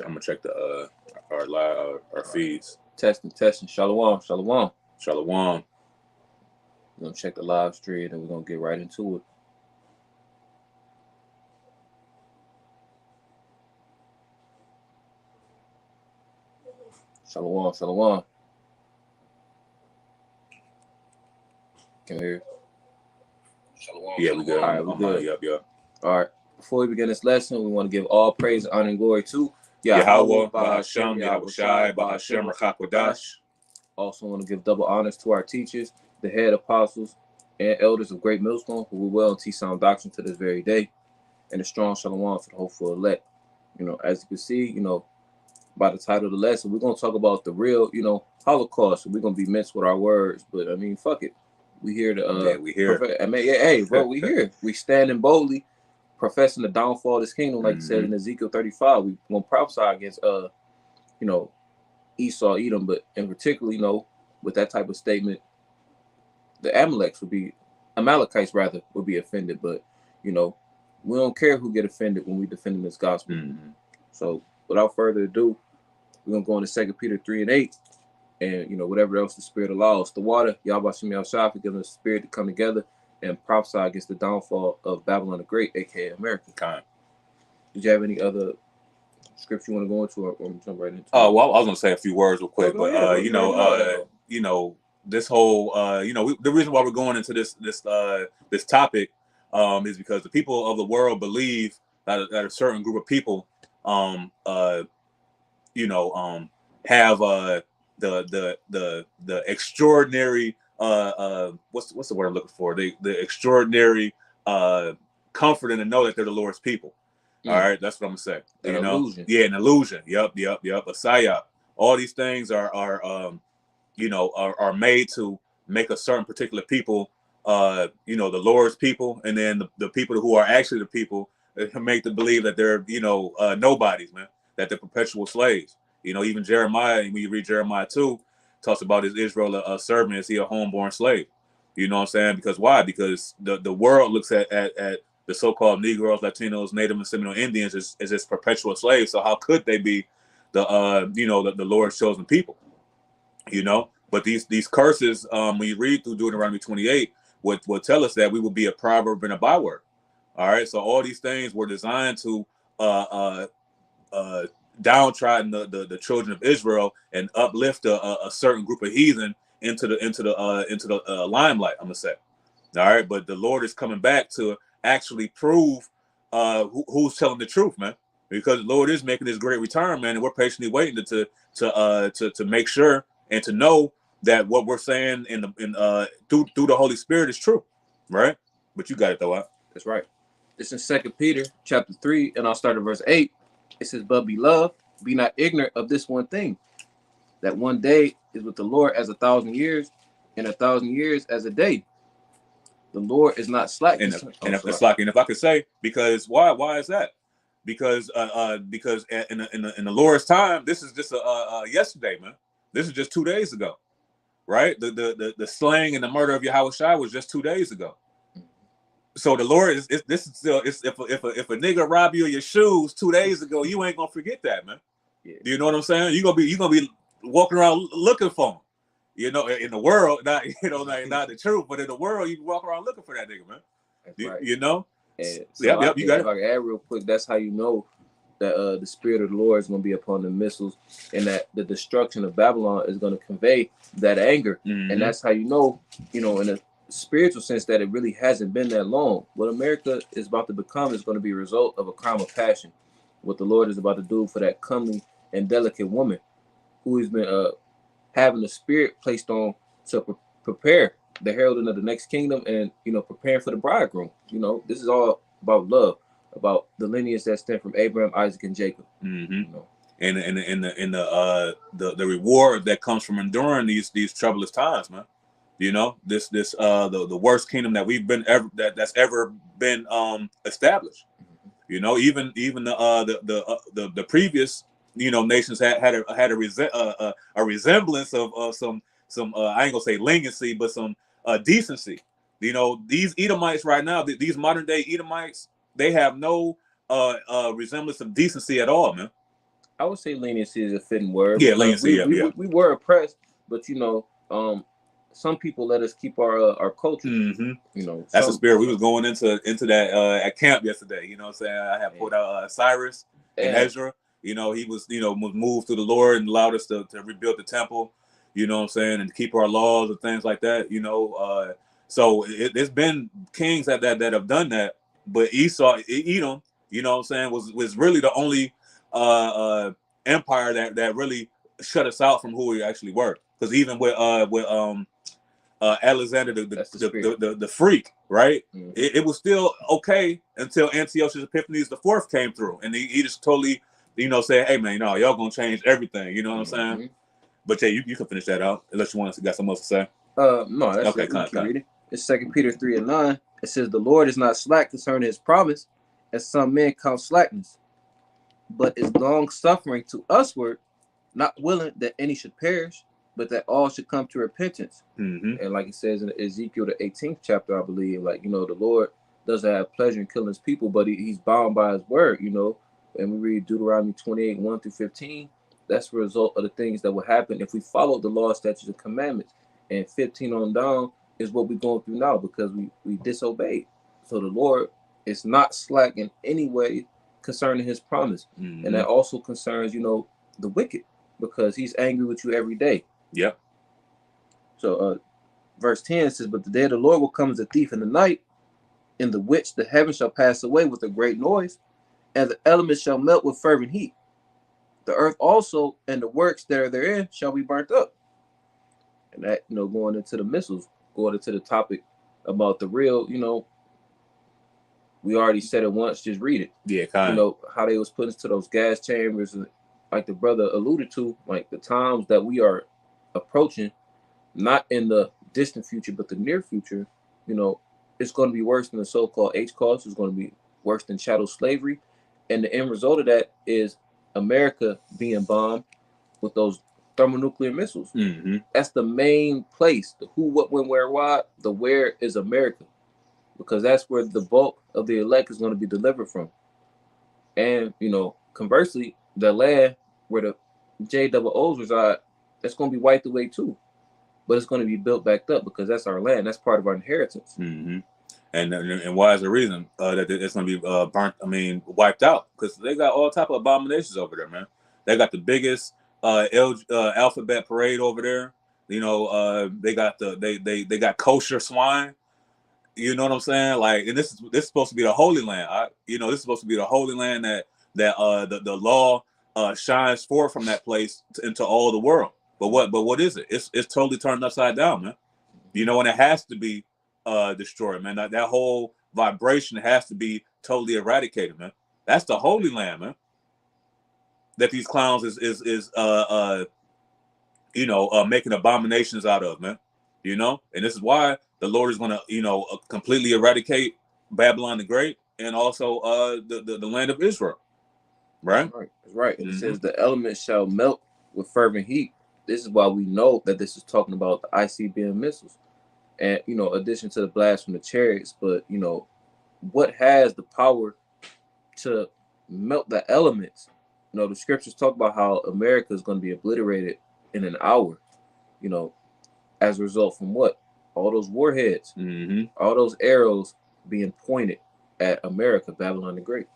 gonna check the our live our feeds. Testing. Shalom. Shalom. We're gonna check the live stream and we're gonna get right into it. Shalom. Can you hear? Yeah, we good. All right, we good. Yep. All right. Before we begin this lesson, we want to give all praise, honor, and glory to Yahweh, Bahashem, Yahushai, Bahashem, Rachakwadash. Also want to give double honors to our teachers, the head apostles, and elders of Great Millstone, who will well and teach sound doctrine to this very day, and a strong shalom to the hopeful elect. As you can see, by the title of the lesson, we're going to talk about the real, Holocaust. We're going to be minced with our words, but I mean, fuck it. We here to, we here. Hey, bro, we here. We standing boldly, professing the downfall of this kingdom, like you said in Ezekiel 35. We going to prophesy against, Esau, Edom, but in particular, with that type of statement, the Amalekites would be offended, but we don't care who get offended when we defending this gospel. So without further ado, we're gonna go into 2 Peter 3:8, and whatever else the Spirit allows. The water, Yahweh Shem Yahshua, for giving us the Spirit to come together and prophesy against the downfall of Babylon the Great, aka America. Did you have any other scripts you want to go into, or jump right into? Well, I was gonna say a few words real quick, but this whole the reason why we're going into this topic is because the people of the world believe that a certain group of people have the extraordinary what's the word I'm looking for, the extraordinary comfort in to know that they're the Lord's people. All right, that's what I'm gonna say. An illusion. Yeah, an illusion. Yep. A psyop. All these things are made to make a certain particular people, the Lord's people, and then the people who are actually the people make them believe that they're nobodies, man. That they're perpetual slaves. Even Jeremiah, when you read Jeremiah 2, talks about his Israel a servant, is he a homeborn slave? You know what I'm saying? Because why? Because the world looks at the so-called Negroes, Latinos, Native and Seminole Indians as this perpetual slaves. So how could they be the Lord's chosen people? But these curses, when you read through Deuteronomy 28, would tell us that we will be a proverb and a byword. All right. So all these things were designed to downtrodden the children of Israel and uplift a certain group of heathen into the limelight, I'm gonna say. All right. But the Lord is coming back to actually prove who's telling the truth, man, because the Lord is making this great return, man, and we're patiently waiting to make sure and to know that what we're saying through the Holy Spirit is true, right? But you got it though. That's right. This is 2 Peter chapter 3, and I'll start at verse 8. It says, "But beloved, be not ignorant of this one thing, that one day is with the Lord as 1,000 years, and 1,000 years as a day. The Lord is not slack." And it's like, and if I could say, because why is that? Because in the Lord's time, this is just yesterday, man. This is just 2 days ago, right? The slaying and the murder of Yahushua was just 2 days ago. So the Lord is this is still, if a nigga rob you of your shoes 2 days ago, you ain't gonna forget that, man. Yeah. Do you know what I'm saying? You're gonna be walking around looking for him. In the world, not the truth, but in the world, you can walk around looking for that nigga, man. That's right. And so you got it. If I can add real quick, that's how you know that the Spirit of the Lord is going to be upon the missiles, and that the destruction of Babylon is going to convey that anger. And that's how you know, in a spiritual sense, that it really hasn't been that long. What America is about to become is going to be a result of a crime of passion. What the Lord is about to do for that comely and delicate woman who has been having the Spirit placed on to prepare the heralding of the next kingdom, and preparing for the bridegroom. This is all about love, about the lineage that stem from Abraham, Isaac, and Jacob. And the reward that comes from enduring these troublous times, man. The worst kingdom that we've been that's ever been established. Even the previous nations had a resemblance of some I ain't gonna say leniency, but some decency. These Edomites right now, these modern day Edomites, they have no resemblance of decency at all, man. I would say leniency is a fitting word Yeah, because leniency. Yeah, yeah. we were oppressed, but some people let us keep our culture. Mm-hmm. That's the Some spirit. We was going into that at camp yesterday. You know what I'm saying? I had pulled out Cyrus and and Ezra. He was was moved through the Lord and allowed us to rebuild the temple. You know what I'm saying? And keep our laws and things like that. So it's been kings that have done that, but Edom, you know what I'm saying, was really the only empire that really shut us out from who we actually were. Because even with Alexander the freak, right? mm-hmm. It was still okay until Antiochus Epiphanes the fourth came through, and he just totally, said, "Hey man, y'all gonna change everything." You know what I'm saying? But yeah, you can finish that out unless you got something else to say. No, that's okay. You can read it. It's 2 Peter 3:9. It says, "The Lord is not slack concerning His promise, as some men count slackness, but is long suffering to usward, not willing that any should perish, but that all should come to repentance." Mm-hmm. And like it says in Ezekiel the 18th chapter, I believe, the Lord doesn't have pleasure in killing His people, but He's bound by His word. And we read Deuteronomy 28:1-15. That's the result of the things that will happen if we follow the law, statutes, and commandments. And 15 on down is what we're going through now because we disobeyed. So the Lord is not slack in any way concerning His promise. Mm-hmm. And that also concerns, the wicked, because He's angry with you every day. Yep. So verse 10 says, "But the day of the Lord will come as a thief in the night, in the which the heavens shall pass away with a great noise, and the elements shall melt with fervent heat. The earth also and the works that are therein shall be burnt up." And that, going into the missiles, going into the topic about the real, we already said it once, just read it. Yeah, kind of. How they was put into those gas chambers, and like the brother alluded to, like the times that we are approaching, not in the distant future, but the near future, it's going to be worse than the so-called Caust. It's going to be worse than chattel slavery. And the end result of that is America being bombed with those thermonuclear missiles. Mm-hmm. That's the main place. The who, what, when, where, why. The where is America, because that's where the bulk of the elect is going to be delivered from. And conversely, the land where the JOOs reside, that's going to be wiped away too. But it's going to be built back up because that's our land. That's part of our inheritance. Mm-hmm. And why is the reason that it's going to be burnt? I mean, wiped out, because they got all type of abominations over there, man. They got the biggest alphabet parade over there. They got they got kosher swine. You know what I'm saying? Like, and this is supposed to be the Holy Land. This is supposed to be the Holy Land that the law shines forth from that place into all the world. But what is it? It's totally turned upside down, man. And it has to be destroyed, man. That whole vibration has to be totally eradicated, man. That's the Holy Land, man. That these clowns is making abominations out of, man. And this is why the Lord is going to completely eradicate Babylon the Great and also the land of Israel, right? That's right. And it says the elements shall melt with fervent heat. This is why we know that this is talking about the ICBM missiles, and addition to the blast from the chariots. But what has the power to melt the elements? The scriptures talk about how America is going to be obliterated in an hour. As a result from what? All those warheads, all those arrows being pointed at America, Babylon the Great.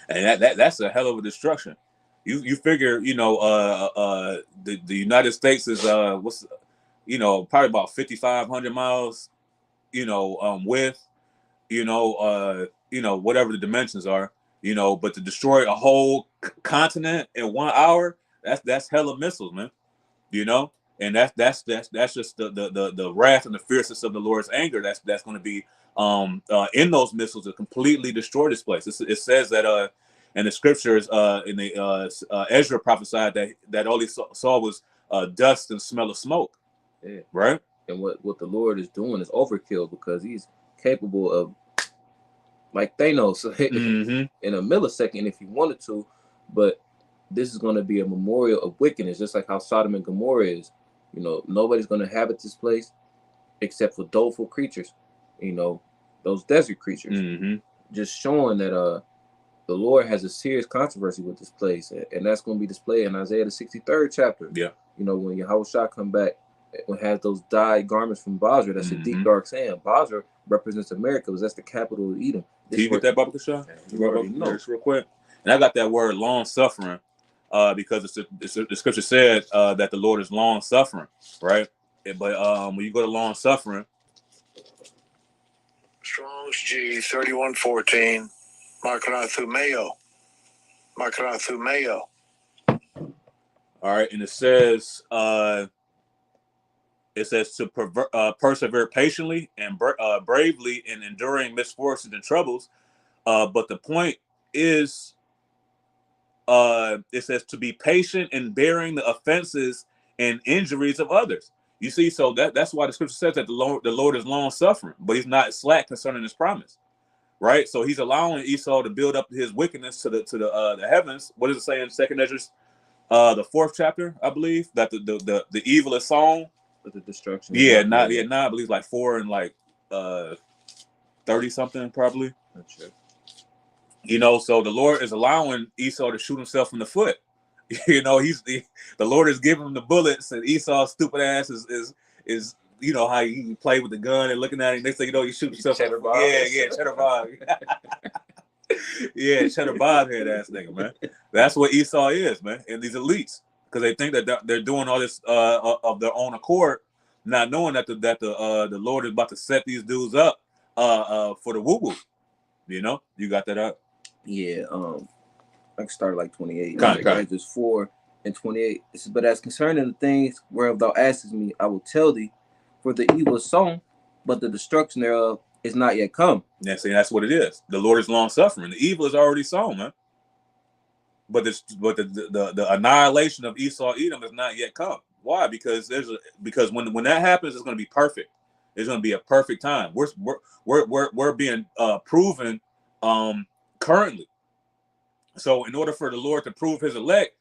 And that's a hell of a destruction. You figure, the United States is probably about 5,500 miles, width, whatever the dimensions are, but to destroy a whole continent in 1 hour, that's hella missiles, man. And that's just the wrath and the fierceness of the Lord's anger that's going to be in those missiles to completely destroy this place. It says that in the scriptures in the Ezra prophesied that all he saw was dust and smell of smoke. Yeah. Right. And what the Lord is doing is overkill, because He's capable of, like Thanos, in a millisecond if He wanted to. But this is going to be a memorial of wickedness, just like how Sodom and Gomorrah is. Nobody's going to inhabit this place except for doleful creatures, those desert creatures. Just showing that the Lord has a serious controversy with this place, and that's going to be displayed in Isaiah the 63rd chapter. Yeah. You know, when Yahushua come back, when has those dyed garments from Basra, that's a deep dark sand. Basra represents America, because that's the capital of Edom. Can you get that, Baba Kasha? You already know. Just real quick. And I got that word long suffering, because the scripture said that the Lord is long suffering, right? But when you go to long suffering, Strong's G 3114, Makranathumeo. All right, and it says to persevere patiently and bravely in enduring misfortunes and troubles. But the point is, it says to be patient in bearing the offenses and injuries of others. You see, so that's why the scripture says that the Lord is long suffering, but he's not slack concerning his promise, right? So he's allowing Esau to build up his wickedness to the heavens. What does it say in Second Ezra's, the 4th chapter, I believe, that the evil is sown, but the destruction. Yeah, I believe like 4 and like 30 something probably. Not sure. You know, so the Lord is allowing Esau to shoot himself in the foot. You know, the Lord is giving him the bullets, and Esau's stupid ass is you know how he play with the gun and looking at it. Next thing you know, he shoot himself. Cheddar Bob. Yeah, Cheddar Bob. Yeah, Cheddar Bob head ass nigga, man. That's what Esau is, man. And these elites, because they think that they're doing all this of their own accord, not knowing that the Lord is about to set these dudes up for the woo woo. You know, you got that out. Yeah, I can start like 28. Kind. 4 and 28. It says, but as concerning the things whereof thou askest me, I will tell thee, for the evil is sown, but the destruction thereof is not yet come. Yeah, see, that's what it is. The Lord is long suffering. The evil is already sown, man. But the annihilation of Esau Edom has not yet come. Why? Because when that happens, it's going to be perfect. It's going to be a perfect time. We're being proven currently. So in order for the Lord to prove his elect,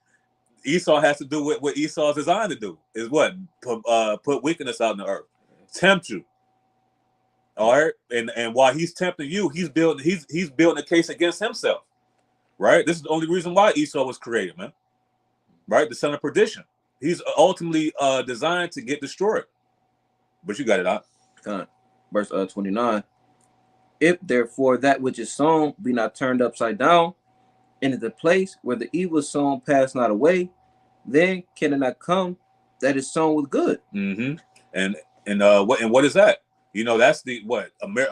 Esau has to do what Esau is designed to do. Is what? Put wickedness out in the earth. Tempt you. All right. And while he's tempting you, he's building a case against himself. Right? This is the only reason why Esau was created, man. Right? The son of perdition. He's ultimately designed to get destroyed. But you got it out. Verse 29. If therefore that which is sown be not turned upside down, into the place where the evil is sown pass not away, then can it not come that is sown with good? Mm-hmm. And what is that? You know, that's the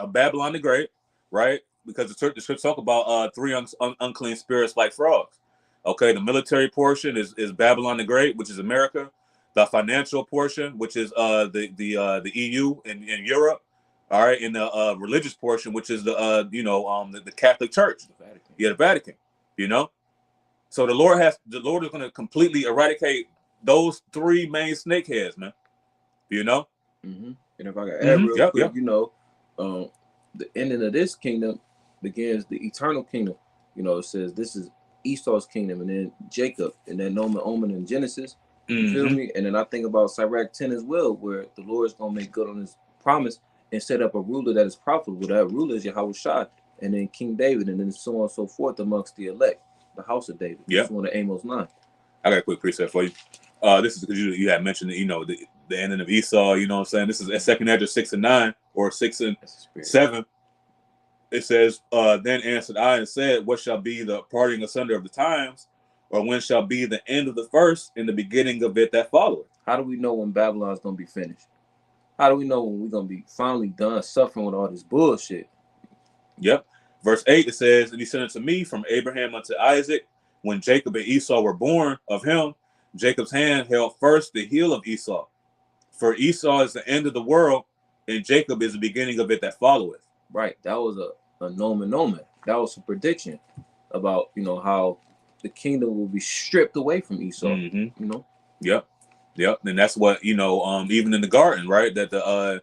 Babylon the Great, right? Because the scriptures talk about 3 unclean spirits like frogs. Okay, the military portion is Babylon the Great, which is America. The financial portion, which is the EU and Europe. All right, and the religious portion, which is the Catholic Church. The Vatican. Yeah, the Vatican. You know, so the Lord is going to completely eradicate those 3 main snakeheads, man. You know. Mm-hmm. And if I can add real quick, yep. You know, the ending of this kingdom begins the eternal kingdom. You know, it says this is Esau's kingdom, and then Jacob, and then Nomen, Omen, and Genesis. You feel me? And then I think about Sirach 10 as well, where the Lord is going to make good on his promise and set up a ruler that is profitable. That ruler is Yahushua, and then King David, and then so on and so forth amongst the elect, the house of David. Yeah. This is one of Amos 9. I got a quick precept for you. This is because you had mentioned, the ending of Esau. You know what I'm saying? This is at 2nd Ezra 6 and 9 or 6 and 7. It says, then answered I and said, what shall be the parting asunder of the times? Or when shall be the end of the first and the beginning of it that followeth? How do we know when Babylon's going to be finished? How do we know when we're going to be finally done suffering with all this bullshit? Yep. Verse 8, it says, and he sent unto me from Abraham unto Isaac, when Jacob and Esau were born of him, Jacob's hand held first the heel of Esau. For Esau is the end of the world, and Jacob is the beginning of it that followeth. Right. That was a nomen. That was a prediction about, how the kingdom will be stripped away from Esau. Mm-hmm. Yep. And that's what, even in the garden, right? That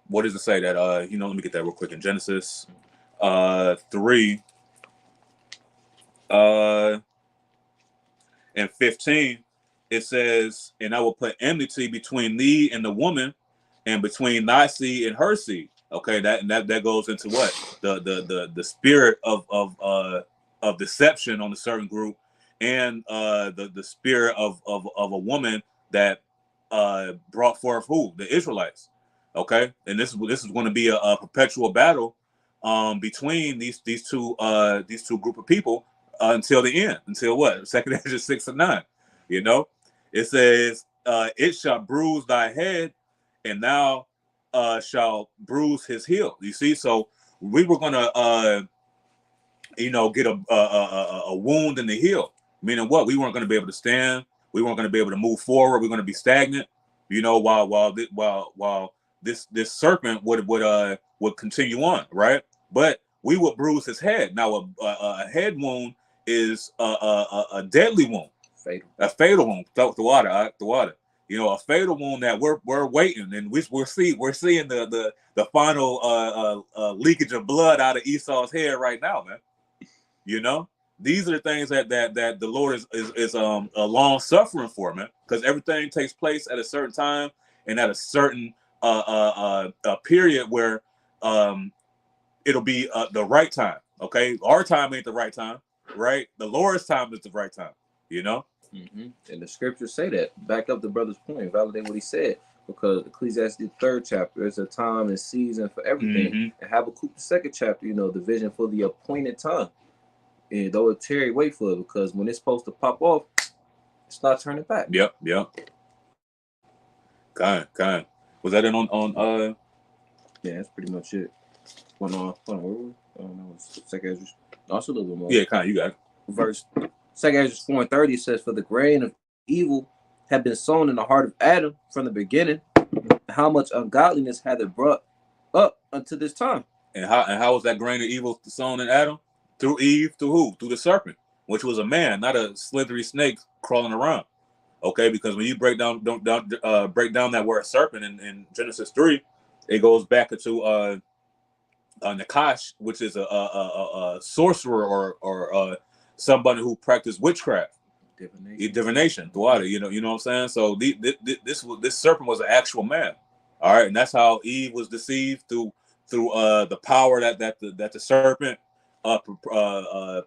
what does it say that let me get that real quick in Genesis 3 and 15. It says, and I will put enmity between thee and the woman, and between thy seed and her seed. Okay, that goes into what the spirit of deception on a certain group, and the spirit of a woman that brought forth who? The Israelites. Okay, and this is going to be a perpetual battle between these two group of people until the end, until what? Second Ezra 6 and 9. You know, it says, "It shall bruise thy head, and thou shall bruise his heel." You see, so we were gonna get a wound in the heel, meaning what? We weren't going to be able to stand. We weren't going to be able to move forward. We're going to be stagnant. While this serpent would continue on, right? But we would bruise his head. Now a head wound is a deadly wound, a fatal wound. The water. A fatal wound that we're waiting, and we're seeing the final leakage of blood out of Esau's head right now, man. These are the things that the Lord is a long suffering for, man, because everything takes place at a certain time and at a certain period where it'll be the right time. Okay, our time ain't the right time, right? The Lord's time is the right time. Mm-hmm. And the scriptures say that. Back up the brother's point, validate what he said. Because Ecclesiastes 3rd chapter is a time and season for everything. Mm-hmm. And Habakkuk 2nd chapter, the vision for the appointed time. And though it tarry, wait for it, because when it's supposed to pop off, it's not turning back. Yep. Kind. Was that it on Yeah, that's pretty much it. Hold on, where were we? No, it's second Ezra. Also a little bit more. Yeah, kind. You got it. Verse 2 Ezra 4:30 says, "For the grain of evil had been sown in the heart of Adam from the beginning. How much ungodliness had it brought up unto this time?" And how was that grain of evil sown in Adam? Through Eve, through who? Through the serpent, which was a man, not a slithery snake crawling around. Okay, because when you break down that word serpent in Genesis 3, it goes back into Caust, which is a sorcerer or somebody who practiced witchcraft, divination. You know what I'm saying? So this serpent was an actual man. All right, and that's how Eve was deceived through the power that the serpent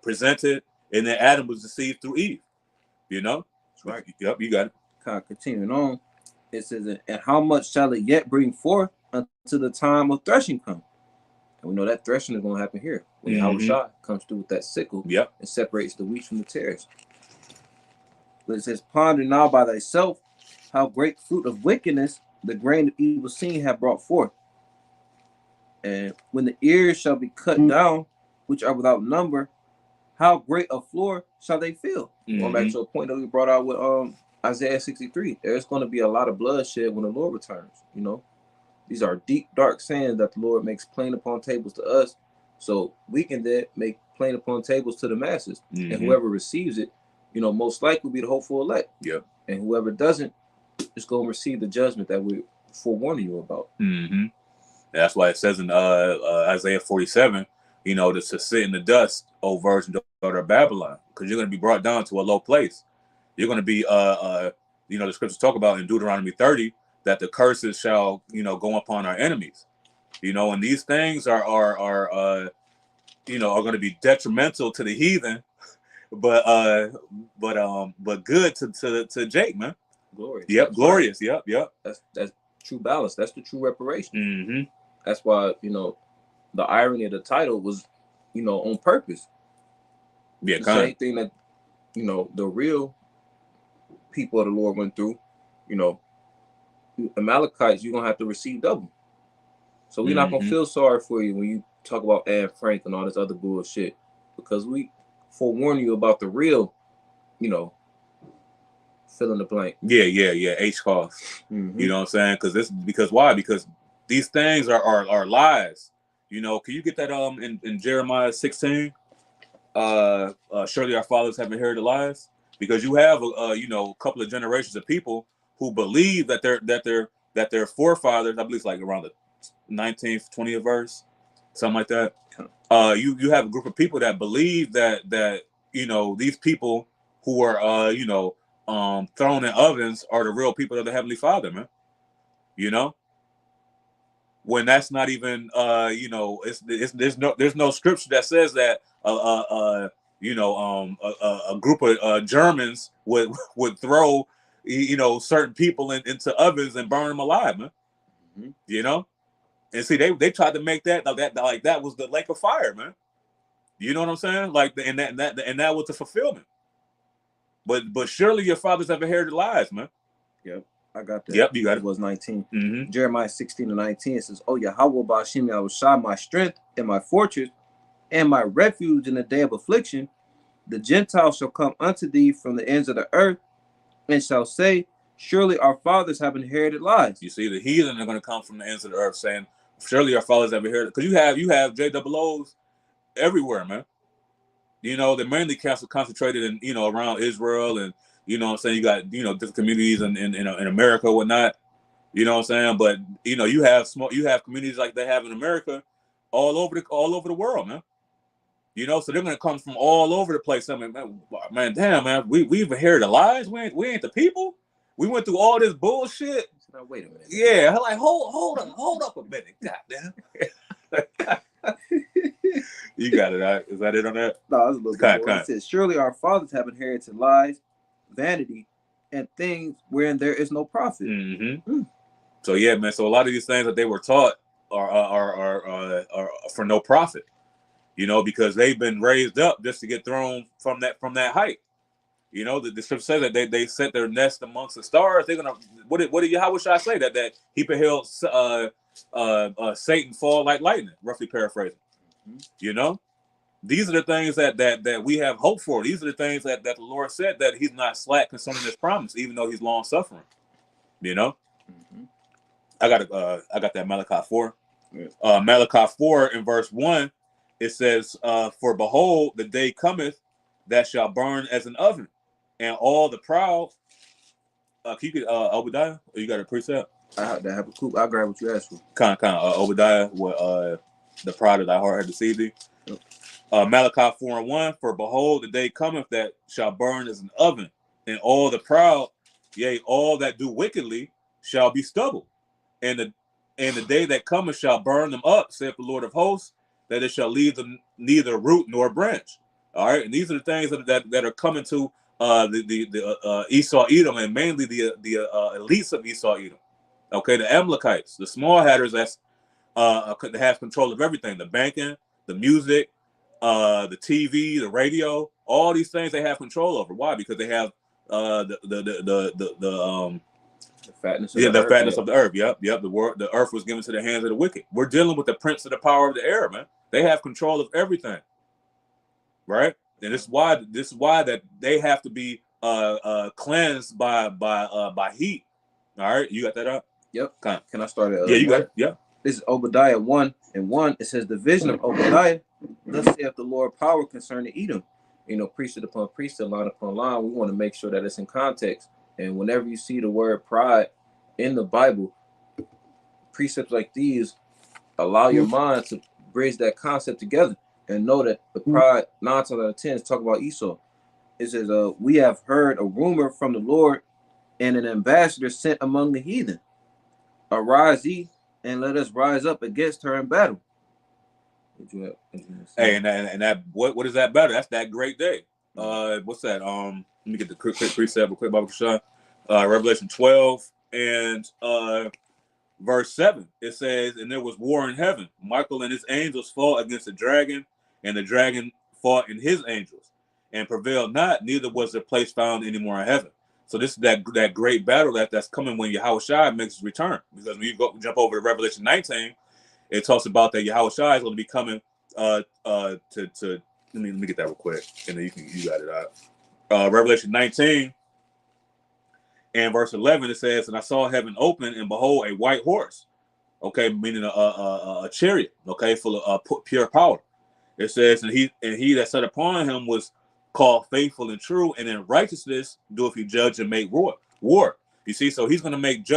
presented, and then Adam was deceived through Eve. That's right. Yep, you got it. Continuing on, it says, "And how much shall it yet bring forth until the time of threshing come?" And we know that threshing is going to happen here when Yahushua comes through with that sickle. Yep. And separates the wheat from the tares. But it says, "Ponder now by thyself how great fruit of wickedness the grain of evil seen have brought forth. And when the ears shall be cut down, which are without number, how great a floor shall they fill?" Going back to a point that we brought out with Isaiah 63. There's going to be a lot of bloodshed when the Lord returns. These are deep, dark sayings that the Lord makes plain upon tables to us, so we can then make plain upon tables to the masses. And whoever receives it, most likely will be the hopeful elect. Yep. And whoever doesn't is going to receive the judgment that we're forewarning you about. That's why it says in Isaiah 47, to sit in the dust, O virgin daughter of Babylon, because you're going to be brought down to a low place. You're going to be, the scriptures talk about in Deuteronomy 30 that the curses shall, go upon our enemies. And these things are going to be detrimental to the heathen, but good to Jake, man. Glorious. Yep, glorious. Right. Yep. That's true balance. That's the true reparation. That's why the irony of the title was, on purpose. Yeah, the same thing that the real people of the Lord went through. Amalekites, you're gonna have to receive double. So we're not gonna feel sorry for you when you talk about Anne Frank and all this other bullshit, because we forewarn you about the real, fill in the blank. Yeah. Caust. You know what I'm saying? Because why? Because these things are lies. Can you get that in Jeremiah 16? Surely our fathers haven't heard the lies, because you have a couple of generations of people who believe that their forefathers, I believe it's like around the 19th, 20th verse, something like that. You have a group of people that believe that these people who are thrown in ovens are the real people of the Heavenly Father, man. when that's not even there's no scripture that says that a group of Germans would throw certain people into ovens and burn them alive, man. Mm-hmm. And see, they tried to make that was the lake of fire, man. You know what I'm saying? Like, and that was the fulfillment. But surely your fathers have inherited lies, man. Yep, I got that. Yep, you got it. It was 19. Mm-hmm. Jeremiah 16:19 says, "Oh Yahweh Ba'Shem Yahushua, my strength and my fortress and my refuge in the day of affliction, the Gentiles shall come unto thee from the ends of the earth, and shall say, surely our fathers have inherited lies." You see, the heathen are going to come from the ends of the earth, saying, "Surely our fathers have inherited." Because you have JOOs everywhere, man. They're mainly concentrated in around Israel, and what I'm saying, you got different communities in America, whatnot. You know what I'm saying? But you have communities like they have in America, all over the world, man. So they're gonna come from all over the place. I mean, man, damn, man, we've inherited lies. We ain't the people. We went through all this bullshit. Now, wait a minute. Yeah, like hold up a minute, goddamn. You got it. Right? Is that it on that? No, it's a little bit more. It says, surely our fathers have inherited lies, vanity, and things wherein there is no profit. Mm-hmm. So yeah, man. So a lot of these things that they were taught are for no profit. Because they've been raised up just to get thrown from that height. The scripture says that they set their nest amongst the stars. They're gonna how would I say that he beheld Satan fall like lightning, roughly paraphrasing. Mm-hmm. These are the things that we have hope for. These are the things that the Lord said, that he's not slack concerning his promise, even though he's long suffering. Mm-hmm. I got that Malachi 4. Yeah. Malachi 4 in verse 1, it says, "For behold, the day cometh that shall burn as an oven, and all the proud." Can you get Obadiah? Or you got a precept? I have a coop. I'll grab what you asked for. Kind of Obadiah, what the pride of thy heart had deceived thee. Yep. Malachi 4:1, "For behold, the day cometh that shall burn as an oven, and all the proud, yea, all that do wickedly, shall be stubble. And the day that cometh shall burn them up, saith the Lord of hosts, that it shall leave them neither root nor branch." All right, and these are the things that are coming to the Esau Edom, and mainly the elites of Esau Edom. Okay, the Amalekites, the small hatters that have control of everything: the banking, the music, the TV, the radio, all these things they have control over. Why? Because they have the fatness of the earth. Yep. The earth was given to the hands of the wicked. We're dealing with the prince of the power of the air, man. They have control of everything, right? And this is why that they have to be cleansed by heat. All right, you got that up? Yep. Can I start it? Yeah, you got it. Yeah. This is Obadiah 1:1. It says, "The vision of Obadiah, thus saith the Lord power concerning Edom." Priesthood upon priesthood, line upon line. We want to make sure that it's in context. And whenever you see the word pride in the Bible, precepts like these allow your mind to bridge that concept together and know that the pride 9 times out of 10 is talking about Esau. It says, "We have heard a rumor from the Lord, and an ambassador sent among the heathen. Arise ye, and let us rise up against her in battle." Hey, and that what is that battle? That's that great day. What's that? Let me get the quick precept, quick Bible shot. Revelation 12 and verse 7. It says, "And there was war in heaven. Michael and his angels fought against the dragon, and the dragon fought in his angels, and prevailed not. Neither was their place found anymore in heaven." So this is that great battle that's coming when Yahushua makes his return. Because when you jump over to Revelation 19, it talks about that Yahushua is going to be coming to let me get that real quick, and then you got it out. Revelation 19 and verse 11, it says, "And I saw heaven open, and behold, a white horse." Okay, meaning a chariot. Okay, full of pure power. It says, and he that sat upon him was called Faithful and True, and in righteousness doeth he judge and make war. You see, so he's going to make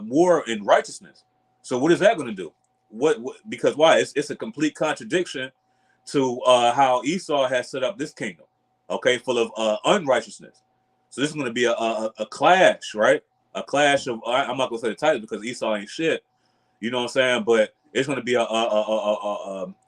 war in righteousness. So what is that going to do? Because why? It's a complete contradiction to how Esau has set up this kingdom. Okay, full of unrighteousness. So this is going to be a clash, right? A clash of, I'm not going to say the title because Esau ain't shit. You know what I'm saying? But it's going to be a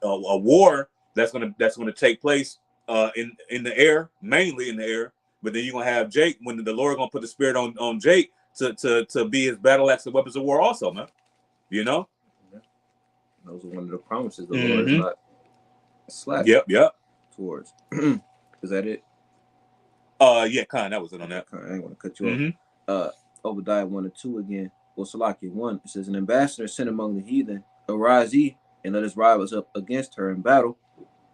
war that's going to take place in the air, mainly in the air. But then you're going to have Jake, when the Lord going to put the spirit on Jake to be his battle axe and weapons of war also, man. You know? Those are one of the promises the Lord is not slack. Yep. Towards. Is that it? Yeah, that was it on that. I ain't want to cut you off. Obadiah 1 and 2 again. Well, Salaki 1, it says, an ambassador sent among the heathen, arise ye, and let us rise up against her in battle.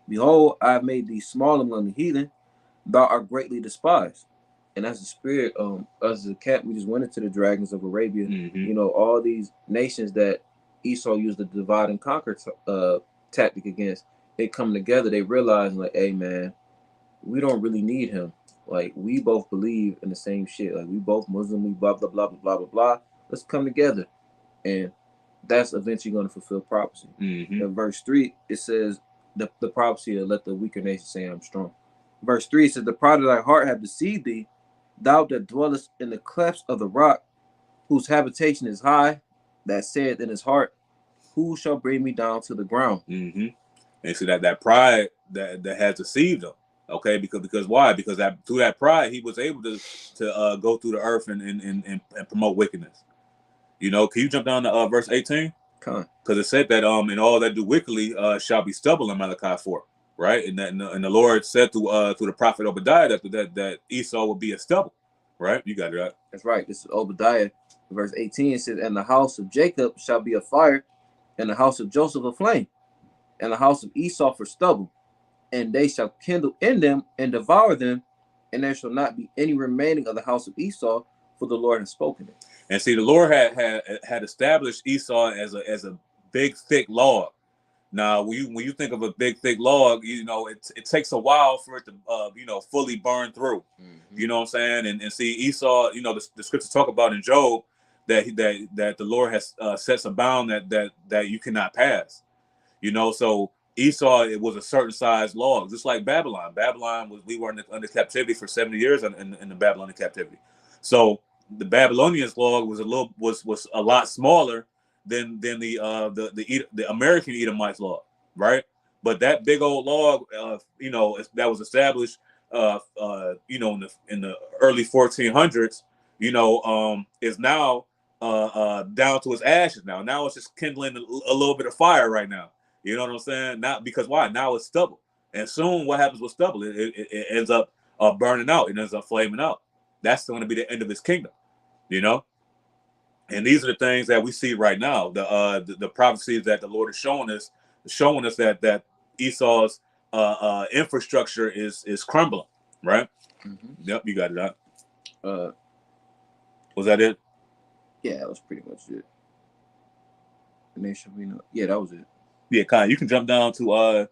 Behold, I have made thee small among the heathen, thou art greatly despised. And as the spirit, us as a cat, we just went into the dragons of Arabia. You know, all these nations that Esau used the divide and conquer tactic against, they come together, they realize, like, hey man, we don't really need him. Like, we both believe in the same shit. Like, we both Muslim, we blah, blah, blah, blah, blah, blah, blah. Let's come together. And that's eventually going to fulfill prophecy. In verse 3, it says, the prophecy to let the weaker nation say I'm strong. Verse 3, it says, the pride of thy heart have deceived thee, thou that dwellest in the clefts of the rock, whose habitation is high, that saith in his heart, who shall bring me down to the ground? And see that pride that has deceived him. Okay, because why? Because through that pride, he was able to go through the earth and promote wickedness. You know, can you jump down to verse 18? Because it said that and all that do wickedly shall be stubble in Malachi 4, right? And the Lord said through the prophet Obadiah that Esau would be a stubble, right? You got it right. That's right. This is Obadiah, verse 18. It says, and the house of Jacob shall be a fire, and the house of Joseph a flame, and the house of Esau for stubble. And they shall kindle in them and devour them, and there shall not be any remaining of the house of Esau, for the Lord has spoken it. And see, the Lord had established Esau as a big thick log. Now, when you think of a big thick log, you know it takes a while for it to fully burn through. You know what I'm saying? And see, Esau, you know, the scriptures talk about in Job that the Lord has sets a bound that you cannot pass. You know, so Esau, it was a certain size log, just like Babylon. We were under captivity for 70 years in the Babylonian captivity. So the Babylonians log was a lot smaller than the American Edomites log, right? But that big old log, that was established, in the early 1400s, is now down to its ashes. Now it's just kindling a little bit of fire right now. You know what I'm saying? Not because why? Now it's stubble, and soon what happens with stubble? It ends up burning out. It ends up flaming out. That's going to be the end of his kingdom, you know. And these are the things that we see right now. The prophecies that the Lord is showing us that Esau's infrastructure is crumbling. Right? Yep, you got it out. Was that it? Yeah, that was pretty much it. And they should be yeah, that was it. Yeah, Kai, you can jump down to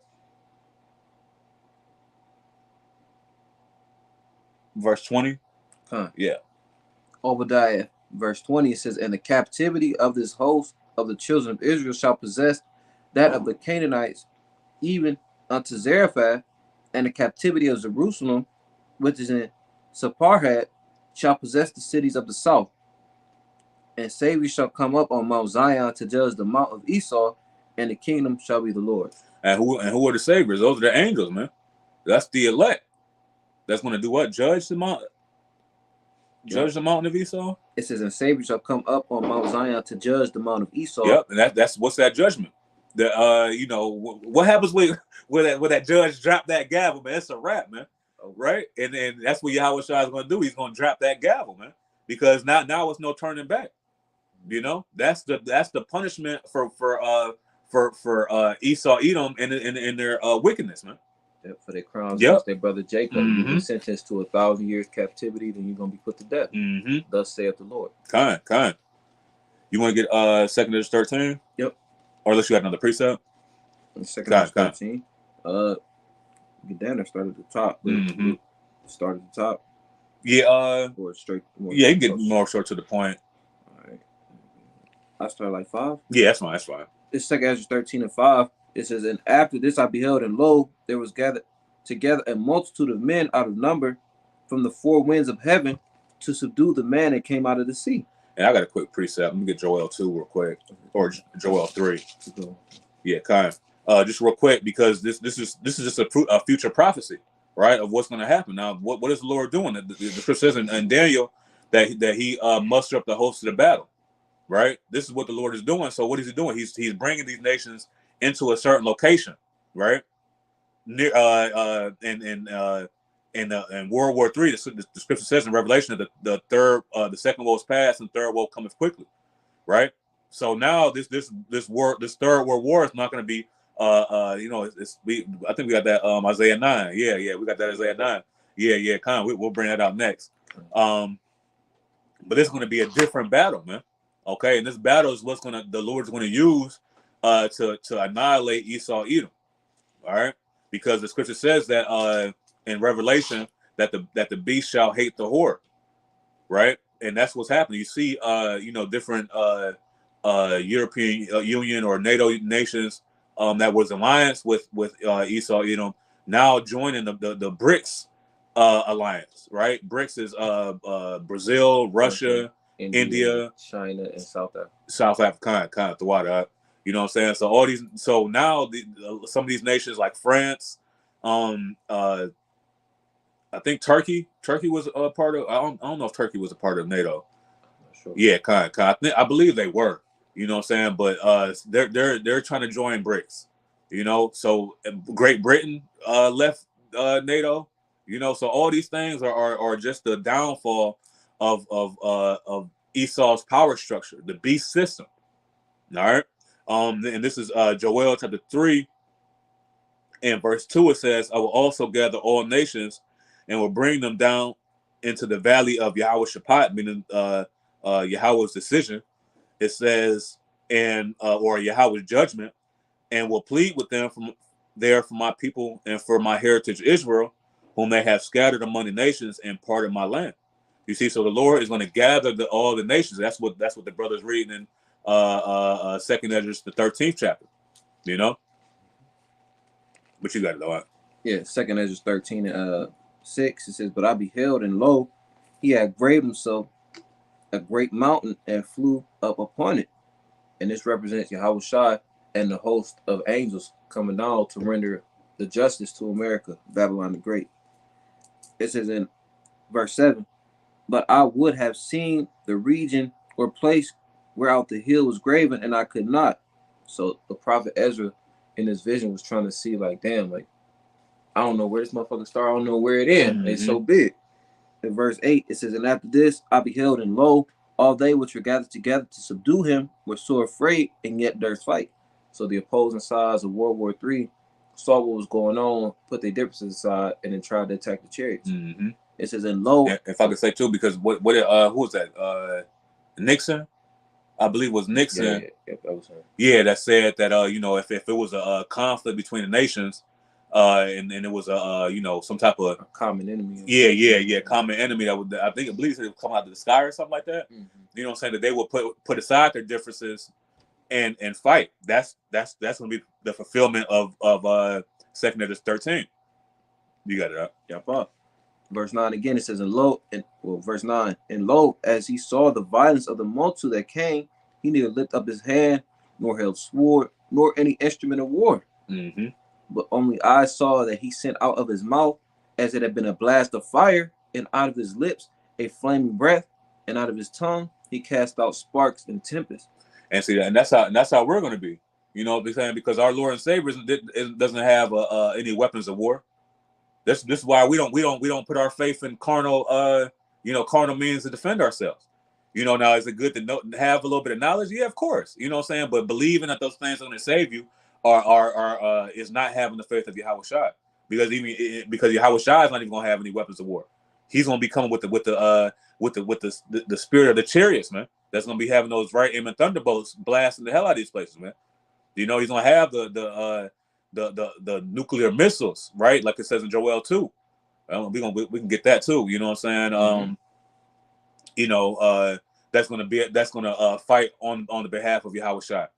verse 20. Yeah. Obadiah, verse 20, it says, and the captivity of this host of the children of Israel shall possess that of the Canaanites, even unto Zarephath, and the captivity of Jerusalem, which is in Sepharad, shall possess the cities of the south. And Savior shall come up on Mount Zion to judge the mount of Esau, and the kingdom shall be the Lord. And who are the saviors? Those are the angels, man. That's the elect. That's going to do what? Judge the mountain of Esau. It says, and Savior shall come up on Mount Zion to judge the mount of Esau. Yep, and that's what's that judgment? What happens when that judge drop that gavel, man? It's a wrap, man. Right? And that's what Yahweh Shai is going to do. He's going to drop that gavel, man, because now it's no turning back. You know, that's the punishment for Esau, Edom, and their wickedness, man. For their crimes against their brother Jacob. You've been sentenced to 1,000 years captivity, then you're going to be put to death. Thus saith the Lord. Kind. You want to get 2nd Esdras 13? Yep. Or unless you got another precept? 2nd Esdras 13. Get down there, start at the top. Start at the top. Yeah. Or straight. Yeah, you can get more short to the point. All right. I start like 5? Yeah, that's fine. It's 2nd Esdras 13 and 5. It says, and after this I beheld, and lo, there was gathered together a multitude of men out of number from the 4 winds of heaven to subdue the man that came out of the sea. And I got a quick precept. Let me get Joel 2 real quick, or Joel 3. Yeah, kind of. Just real quick, because this is just a future prophecy, right, of what's going to happen. Now, what is the Lord doing? The scripture says in Daniel that he muster up the host of the battle, right? This is what the Lord is doing. So what is he doing? He's bringing these nations into a certain location, right? Near in World War III, the scripture says in Revelation that the second woe is past and third woe cometh quickly, right? So now this third world war is not going to be I think we got that Isaiah 9. Yeah, we got that Isaiah 9. Yeah, kind of. We'll bring that out next. But it's going to be a different battle, man. Okay, and this battle is the Lord's going to use to annihilate Esau, Edom. All right, because the scripture says that in Revelation that the beast shall hate the whore, right? And that's what's happening. You see, different European Union or NATO nations that was alliance with Esau, now joining the BRICS alliance, right? BRICS is Brazil, Russia, India, China, and South Africa. South Africa, kind of the water. You know what I'm saying? So all these, so now some of these nations like France, I think Turkey was a part of. I don't know if Turkey was a part of NATO. Sure. Yeah, kind of. I believe they were. You know what I'm saying? But they're trying to join BRICS. So Great Britain left NATO. So all these things are just the downfall of Esau's power structure, the beast system. All right. And this is Joel chapter 3 and verse 2. It says, I will also gather all nations and will bring them down into the valley of Yahweh Shaphat, meaning Yahweh's decision. It says, or Yahweh's judgment, and will plead with them from there for my people and for my heritage Israel, whom they have scattered among the nations and parted my land. You see, so the Lord is going to gather all the nations. That's what the brothers reading in Second Ezra, the 13th chapter. But you got it though. Yeah, Second Ezra 13 and 6. It says, but I beheld, and lo, he had graved himself a great mountain and flew up upon it. And this represents Yahweh Shai and the host of angels coming down to render the justice to America, Babylon the Great. It says in verse 7, but I would have seen the region or place whereout the hill was graven, and I could not. So the prophet Ezra in his vision was trying to see, like, damn, like, I don't know where this motherfucker start. I don't know where it ends. It's so big. In verse 8, it says, and after this I beheld, and lo, all they which were gathered together to subdue him were sore afraid, and yet durst fight. So the opposing sides of World War III saw what was going on, put their differences aside, and then tried to attack the chariots. It says, and lo, if I could say too, because who was that? Nixon, I believe it was Nixon. Yeah, that said that if it was a conflict between the nations, and it was some type of a common enemy. Yeah, common enemy that would, I believe it would come out of the sky or something like that. You know what I'm saying? That they would put aside their differences and fight. That's gonna be the fulfillment of Second Ezra 13. You got it up. Yep. Verse 9 again, it says, verse 9, and lo, as he saw the violence of the multitude that came, he neither lift up his hand, nor held sword, nor any instrument of war. But only I saw that he sent out of his mouth, as it had been a blast of fire, and out of his lips a flaming breath, and out of his tongue he cast out sparks and tempest. And see, and that's how we're going to be. Because our Lord and Savior doesn't have any weapons of war. This is why we don't put our faith in carnal means to defend ourselves. Now is it good to have a little bit of knowledge? Yeah, of course. You know what I'm saying? But believing that those things are going to save you is not having the faith of Yahweh Shai. Because Yahweh Shai is not even going to have any weapons of war. He's going to be coming with the spirit of the chariots, man. That's going to be having those right aiming thunderbolts blasting the hell out of these places, man. He's going to have the nuclear missiles, right? Like it says in Joel 2. We can get that too. You know what I'm saying? That's going to fight on the behalf of Yahweh Shai.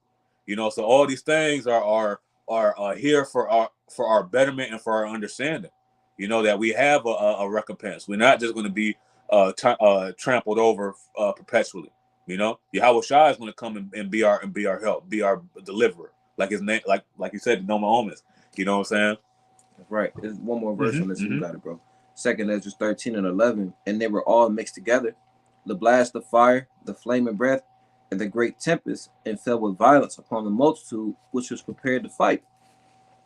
So all these things are here for our betterment and for our understanding. That we have a recompense. We're not just going to be trampled over perpetually. You know, Yahweh Shai is going to come and be our help, be our deliverer, like his name, like you said, Noma Omis. You know what I'm saying? Right. There's one more verse on this. Mm-hmm. You got it, bro. 2nd Ezra 13 and 11. And they were all mixed together, the blast of fire, the flaming breath, and the great tempest, and fell with violence upon the multitude which was prepared to fight,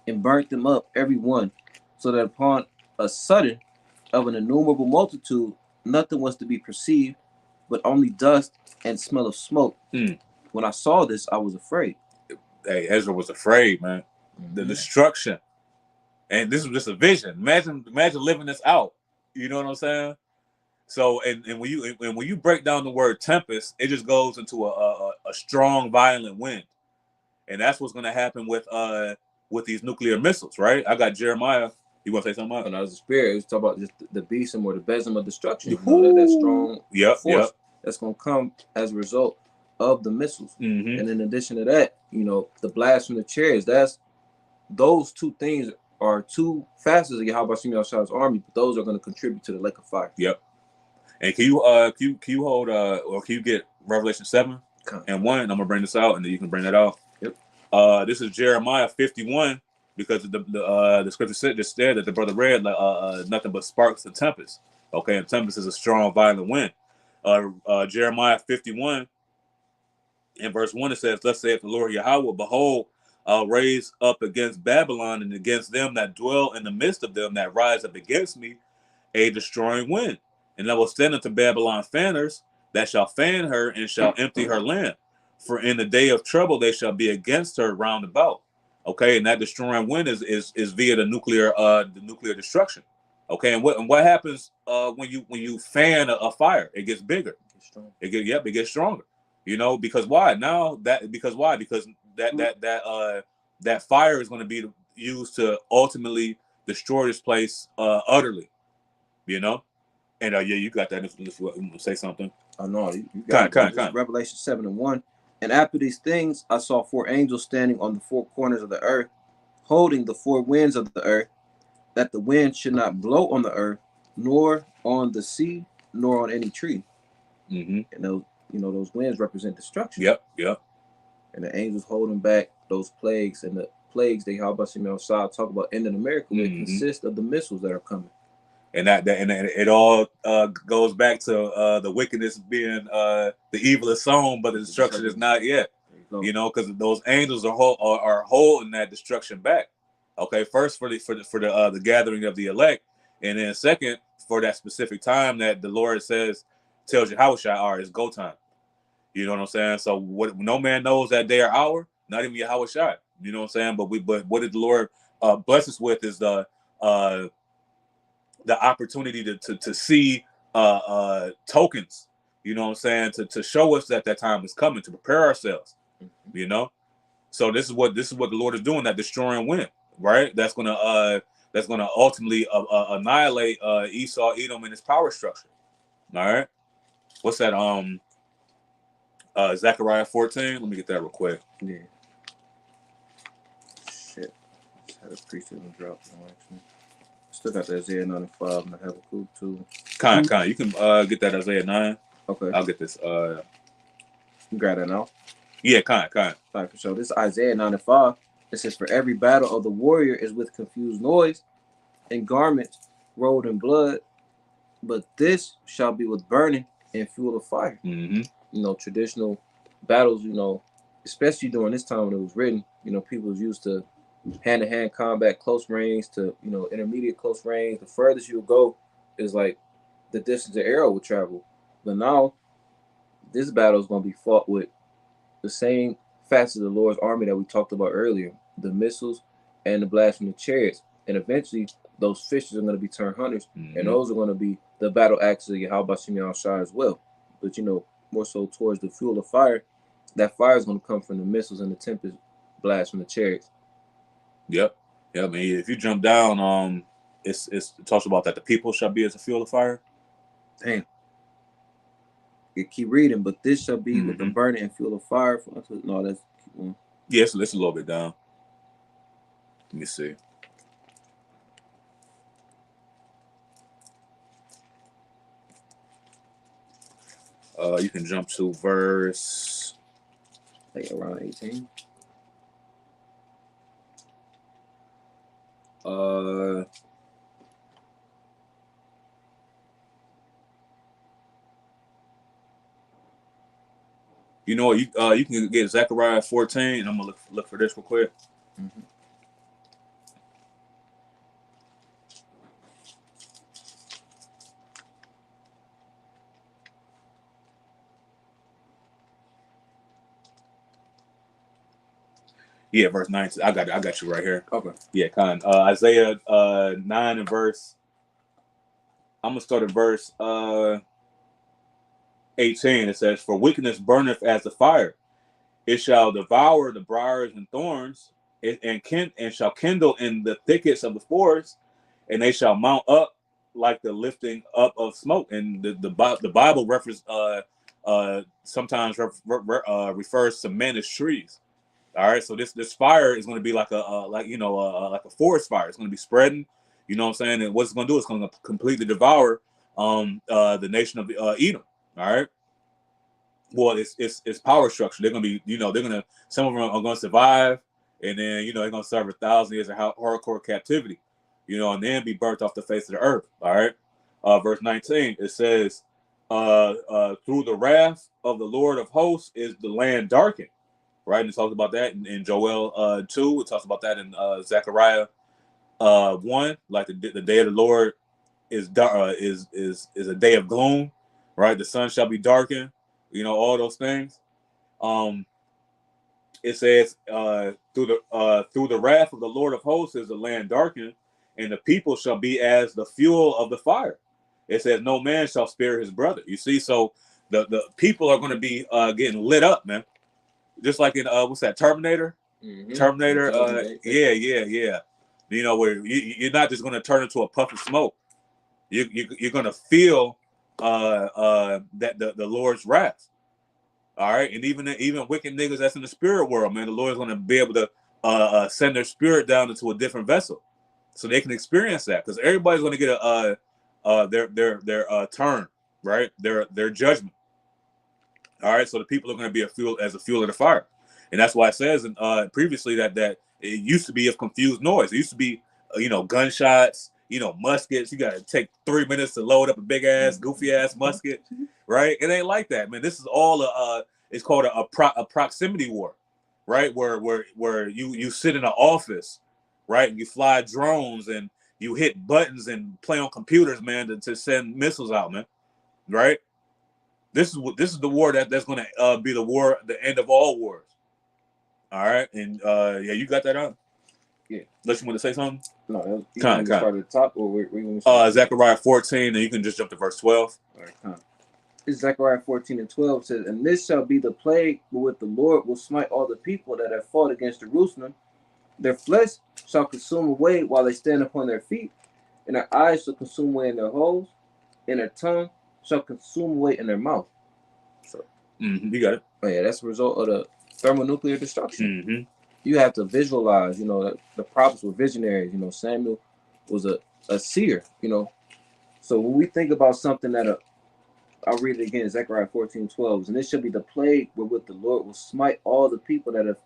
and burnt them up every one, so that upon a sudden of an innumerable multitude nothing was to be perceived, but only dust and smell of smoke. When I saw this, I was afraid. Hey, Ezra was afraid, man. The destruction. And this was just a vision. Imagine living this out. You know what I'm saying? So, and when you break down the word tempest, it just goes into a strong, violent wind, and that's what's going to happen with these nuclear missiles, right? I got Jeremiah. You want to say something? And as a spirit, it's talking about just the beast or the besom of destruction. You know, that strong force that's going to come as a result of the missiles. And in addition to that, you know, the blast from the chariots. Those two things are two facets of Yahweh Shai's army, but those are going to contribute to the lake of fire. Yep. And can you hold or can you get Revelation 7 and 1? I'm gonna bring this out, and then you can bring that out. Yep. This is Jeremiah 51, because the scripture said just there that the brother read nothing but sparks and tempest. Okay, and tempest is a strong, violent wind. Jeremiah 51 in verse 1, it says, "Thus saith the Lord Yahweh, behold, I'll raise up against Babylon and against them that dwell in the midst of them that rise up against me a destroying wind. And I will send unto Babylon fanners that shall fan her and shall empty her land. For in the day of trouble they shall be against her round about." Okay, and that destroying wind is via the nuclear destruction. Okay, and what happens when you fan a fire? It gets bigger. It gets stronger. You know, because why? Because that fire is going to be used to ultimately destroy this place utterly. You know, and you got that. Say something. I know you got it. Revelation 7 and 1. And after these things, I saw 4 angels standing on the 4 corners of the earth, holding the 4 winds of the earth, that the wind should not blow on the earth, nor on the sea, nor on any tree. And those winds represent destruction. Yep. And the angels holding back those plagues, and the plagues they talk about ending America, they consist of the missiles that are coming. And it all goes back to the wickedness being the evil is sown, but the destruction is not yet. You know, because those angels are holding that destruction back. Okay, first for the gathering of the elect, and then second for that specific time that the Lord tells you how Shai is go time. You know what I'm saying? So no man knows that day or hour, not even Yahweh Shai. You know what I'm saying? But what did the Lord bless us with is the opportunity to see tokens. You know what I'm saying? To show us that time is coming, to prepare ourselves. You know, so this is what the Lord is doing, that destroying wind, right? That's gonna ultimately annihilate Esau, Edom, and his power structure. All right, what's that? Zechariah 14. Let me get that real quick. Yeah. Shit. Just had a priesthood drop. Actually, still got the Isaiah 9 and 5, and I have a clue too. Con. You can get that Isaiah 9. Okay. I'll get this. You got that now? Yeah, con. Right, for sure. This is Isaiah 9 and 5. It says, "For every battle of the warrior is with confused noise, and garments rolled in blood, but this shall be with burning and fuel of fire." You know, traditional battles, you know, especially during this time when it was written, you know, people was used to hand-to-hand combat, close range to, you know, intermediate close range. The furthest you'll go is like the distance the arrow will travel. But now, this battle is going to be fought with the same facets of the Lord's army that we talked about earlier, the missiles and the blast from the chariots. And eventually, those fishes are going to be turned hunters, and those are going to be the battle axes of Yahweh Shai as well. But, you know, more so towards the fuel of fire, that fire is going to come from the missiles and the tempest blast from the chariots. Yep. I mean, if you jump down, it talks about that the people shall be as a fuel of fire. Damn. You keep reading, but this shall be with the burning and fuel of fire. No, that's keep on. Yeah, so let's a little bit down. Let me see. You can jump to verse like around 18. You know what? You can get Zechariah 14, and I'm gonna look for this real quick. Mm-hmm. Yeah, verse 19. I got you right here. Okay. Yeah, Isaiah 9 and verse. I'm gonna start at verse 18. It says, "For wickedness burneth as the fire; it shall devour the briars and thorns, and shall kindle in the thickets of the forest, and they shall mount up like the lifting up of smoke." And the Bible reference sometimes refers to men as trees. All right, so this fire is going to be like like a forest fire. It's going to be spreading. You know what I'm saying? And what it's going to do is going to completely devour the nation of Edom. All right. Well, it's power structure. They're going to be, some of them are going to survive, and then they're going to serve 1,000 years of hardcore captivity, and then be burnt off the face of the earth. All right. Verse 19 it says, "Through the wrath of the Lord of hosts is the land darkened." Right, and it talks about that in Joel 2. It talks about that in Zechariah 1. Like the day of the Lord is a day of gloom. Right, the sun shall be darkened. All those things. It says through the wrath of the Lord of hosts is the land darkened, and the people shall be as the fuel of the fire. It says no man shall spare his brother. You see, so the people are going to be getting lit up, man. Just like in what's that, Terminator? Mm-hmm. Terminator. Yeah. Where you're not just going to turn into a puff of smoke. You're going to feel that the Lord's wrath. All right, and even wicked niggas that's in the spirit world, man, the Lord's going to be able to send their spirit down into a different vessel, so they can experience that. Because everybody's going to get their turn, right? Their judgment. All right, so the people are going to be a fuel of the fire, and that's why it says previously that it used to be a confused noise. It used to be gunshots, muskets. You got to take 3 minutes to load up a big ass, goofy ass musket, right? It ain't like that, man. This is all it's called a proximity war, right? Where you sit in an office, right, and you fly drones and you hit buttons and play on computers, man, to send missiles out, man, right? This is the war that's going to be the end of all wars. All right, and yeah, you got that out. Yeah. Unless you want to say something. No, you want to start at the top, or where you want to start? Zechariah 14, and you can just jump to verse 12. All right, This Zechariah 14 and 12 says, "And this shall be the plague wherewith the Lord will smite all the people that have fought against Jerusalem. Their flesh shall consume away while they stand upon their feet, and their eyes shall consume away in their holes, and their tongue shall consume away in their mouth." So, you got it. Oh yeah, that's a result of the thermonuclear destruction. Mm-hmm. You have to visualize. The prophets were visionaries. Samuel was a seer. So when we think about something that I'll read it again, Zechariah 14:12. "And this shall be the plague wherewith the Lord will smite all the people that have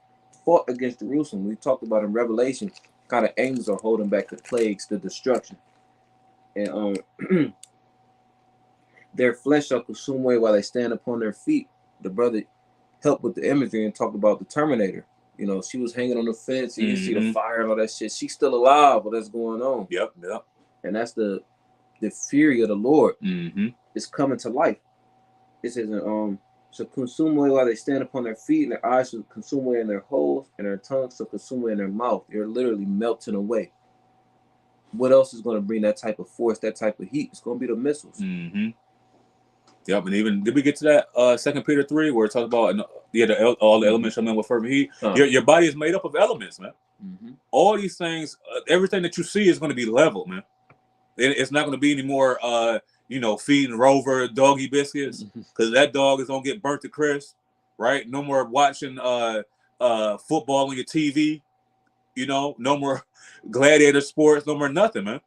fought against Jerusalem." We talked about in Revelation, kind of angels are holding back the plagues, the destruction. And their flesh shall consume away while they stand upon their feet. The brother helped with the imagery and talked about the Terminator. She was hanging on the fence. You see the fire and all that shit. She's still alive, but that's going on. Yep. And that's the fury of the Lord. Mm-hmm. Is coming to life. It says, "shall consume away while they stand upon their feet, and their eyes shall consume away in their holes, and their tongues shall consume away in their mouth." They're literally melting away. What else is going to bring that type of force, that type of heat? It's going to be the missiles. Mm-hmm. Yep, and even did we get to that 2 Peter 3 where it talks about all the elements shall melt with fervent heat? Your body is made up of elements, man. Mm-hmm. All these things, everything that you see is going to be leveled, man. It's not going to be any more, feeding Rover doggy biscuits, because that dog is going to get burnt to crisp, right? No more watching football on your TV, no more gladiator sports, no more nothing, man,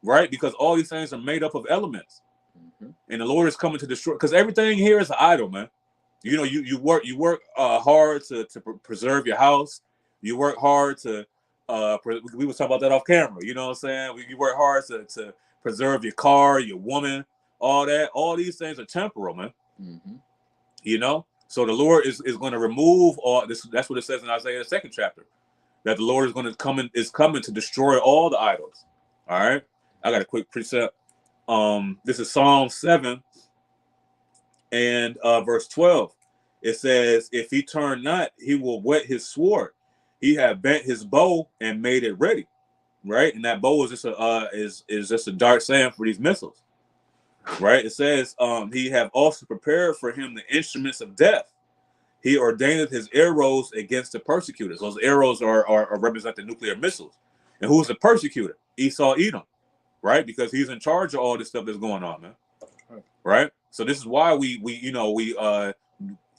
right? Because all these things are made up of elements. Mm-hmm. and the Lord is coming to destroy, because everything here is an idol, man. You know, you work hard to preserve your house. You work hard to we was talking about that off camera. You know what I'm saying? You work hard to preserve your car, your woman, all that. All these things are temporal, man. Mm-hmm. You know, so the Lord is going to remove all this. That's what it says in Isaiah the 2nd chapter, that the Lord is going to coming to destroy all the idols. All right, I got a quick precept. This is Psalm 7 and verse 12. It says, "If he turn not, he will whet his sword. He have bent his bow and made it ready." Right, and that bow is just a is just a dart saying for these missiles. Right, it says, "He have also prepared for him the instruments of death. He ordained his arrows against the persecutors." Those arrows are represent the nuclear missiles. And who's the persecutor? Esau, Edom, right? Because he's in charge of all this stuff that's going on, man. Right. So this is why we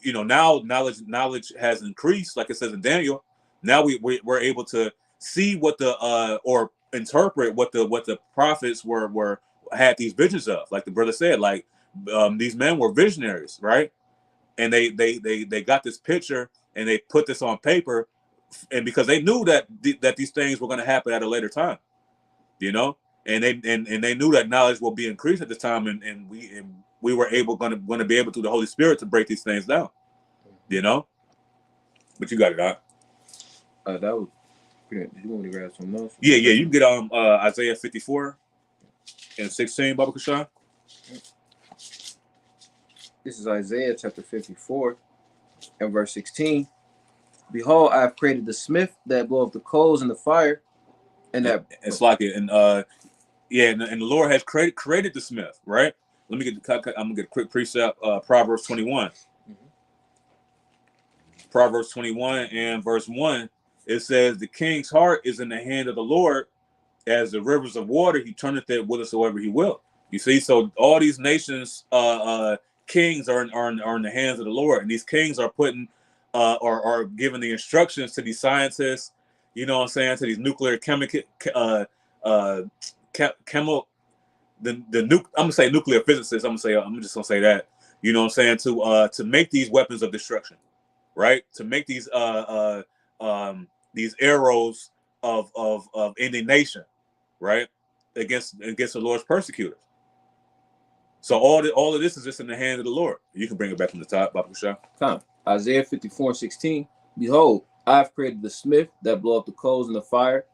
now knowledge has increased, like it says in Daniel. Now we're able to see what the or interpret what the prophets were had these visions of. Like the brother said, like these men were visionaries, right? And they got this picture and they put this on paper, and because they knew that these things were going to happen at a later time, you know, and they knew that knowledge will be increased at this time, and we were going to be able through the Holy Spirit to break these things down, you know. But you got it out. That was. Did you want to grab some notes? Yeah, you can get Isaiah 54 and 16, Baba Kashan. This is Isaiah chapter 54 and verse 16. "Behold, I have created the smith that bloweth the coals in the fire, and that it's like it, and and the Lord has created the smith, right? Let me get I'm gonna get a quick precept. Proverbs 21. Mm-hmm. Proverbs 21 and verse 1. It says, "The king's heart is in the hand of the Lord, as the rivers of water. He turneth it whithersoever he will." You see, so all these nations, kings are in the hands of the Lord, and these kings are putting are giving the instructions to these scientists. You know what I'm saying? To these nuclear chemical the nuke. I'm gonna say nuclear physicists. I'm just gonna say that. You know what I'm saying? To make these weapons of destruction, right? To make these arrows of indignation, right? Against the Lord's persecutors. So all of this is just in the hand of the Lord. You can bring it back from the top, Baba Shah. Come. Isaiah 54 and 16. "Behold, I have created the smith that blow up the coals in the fire,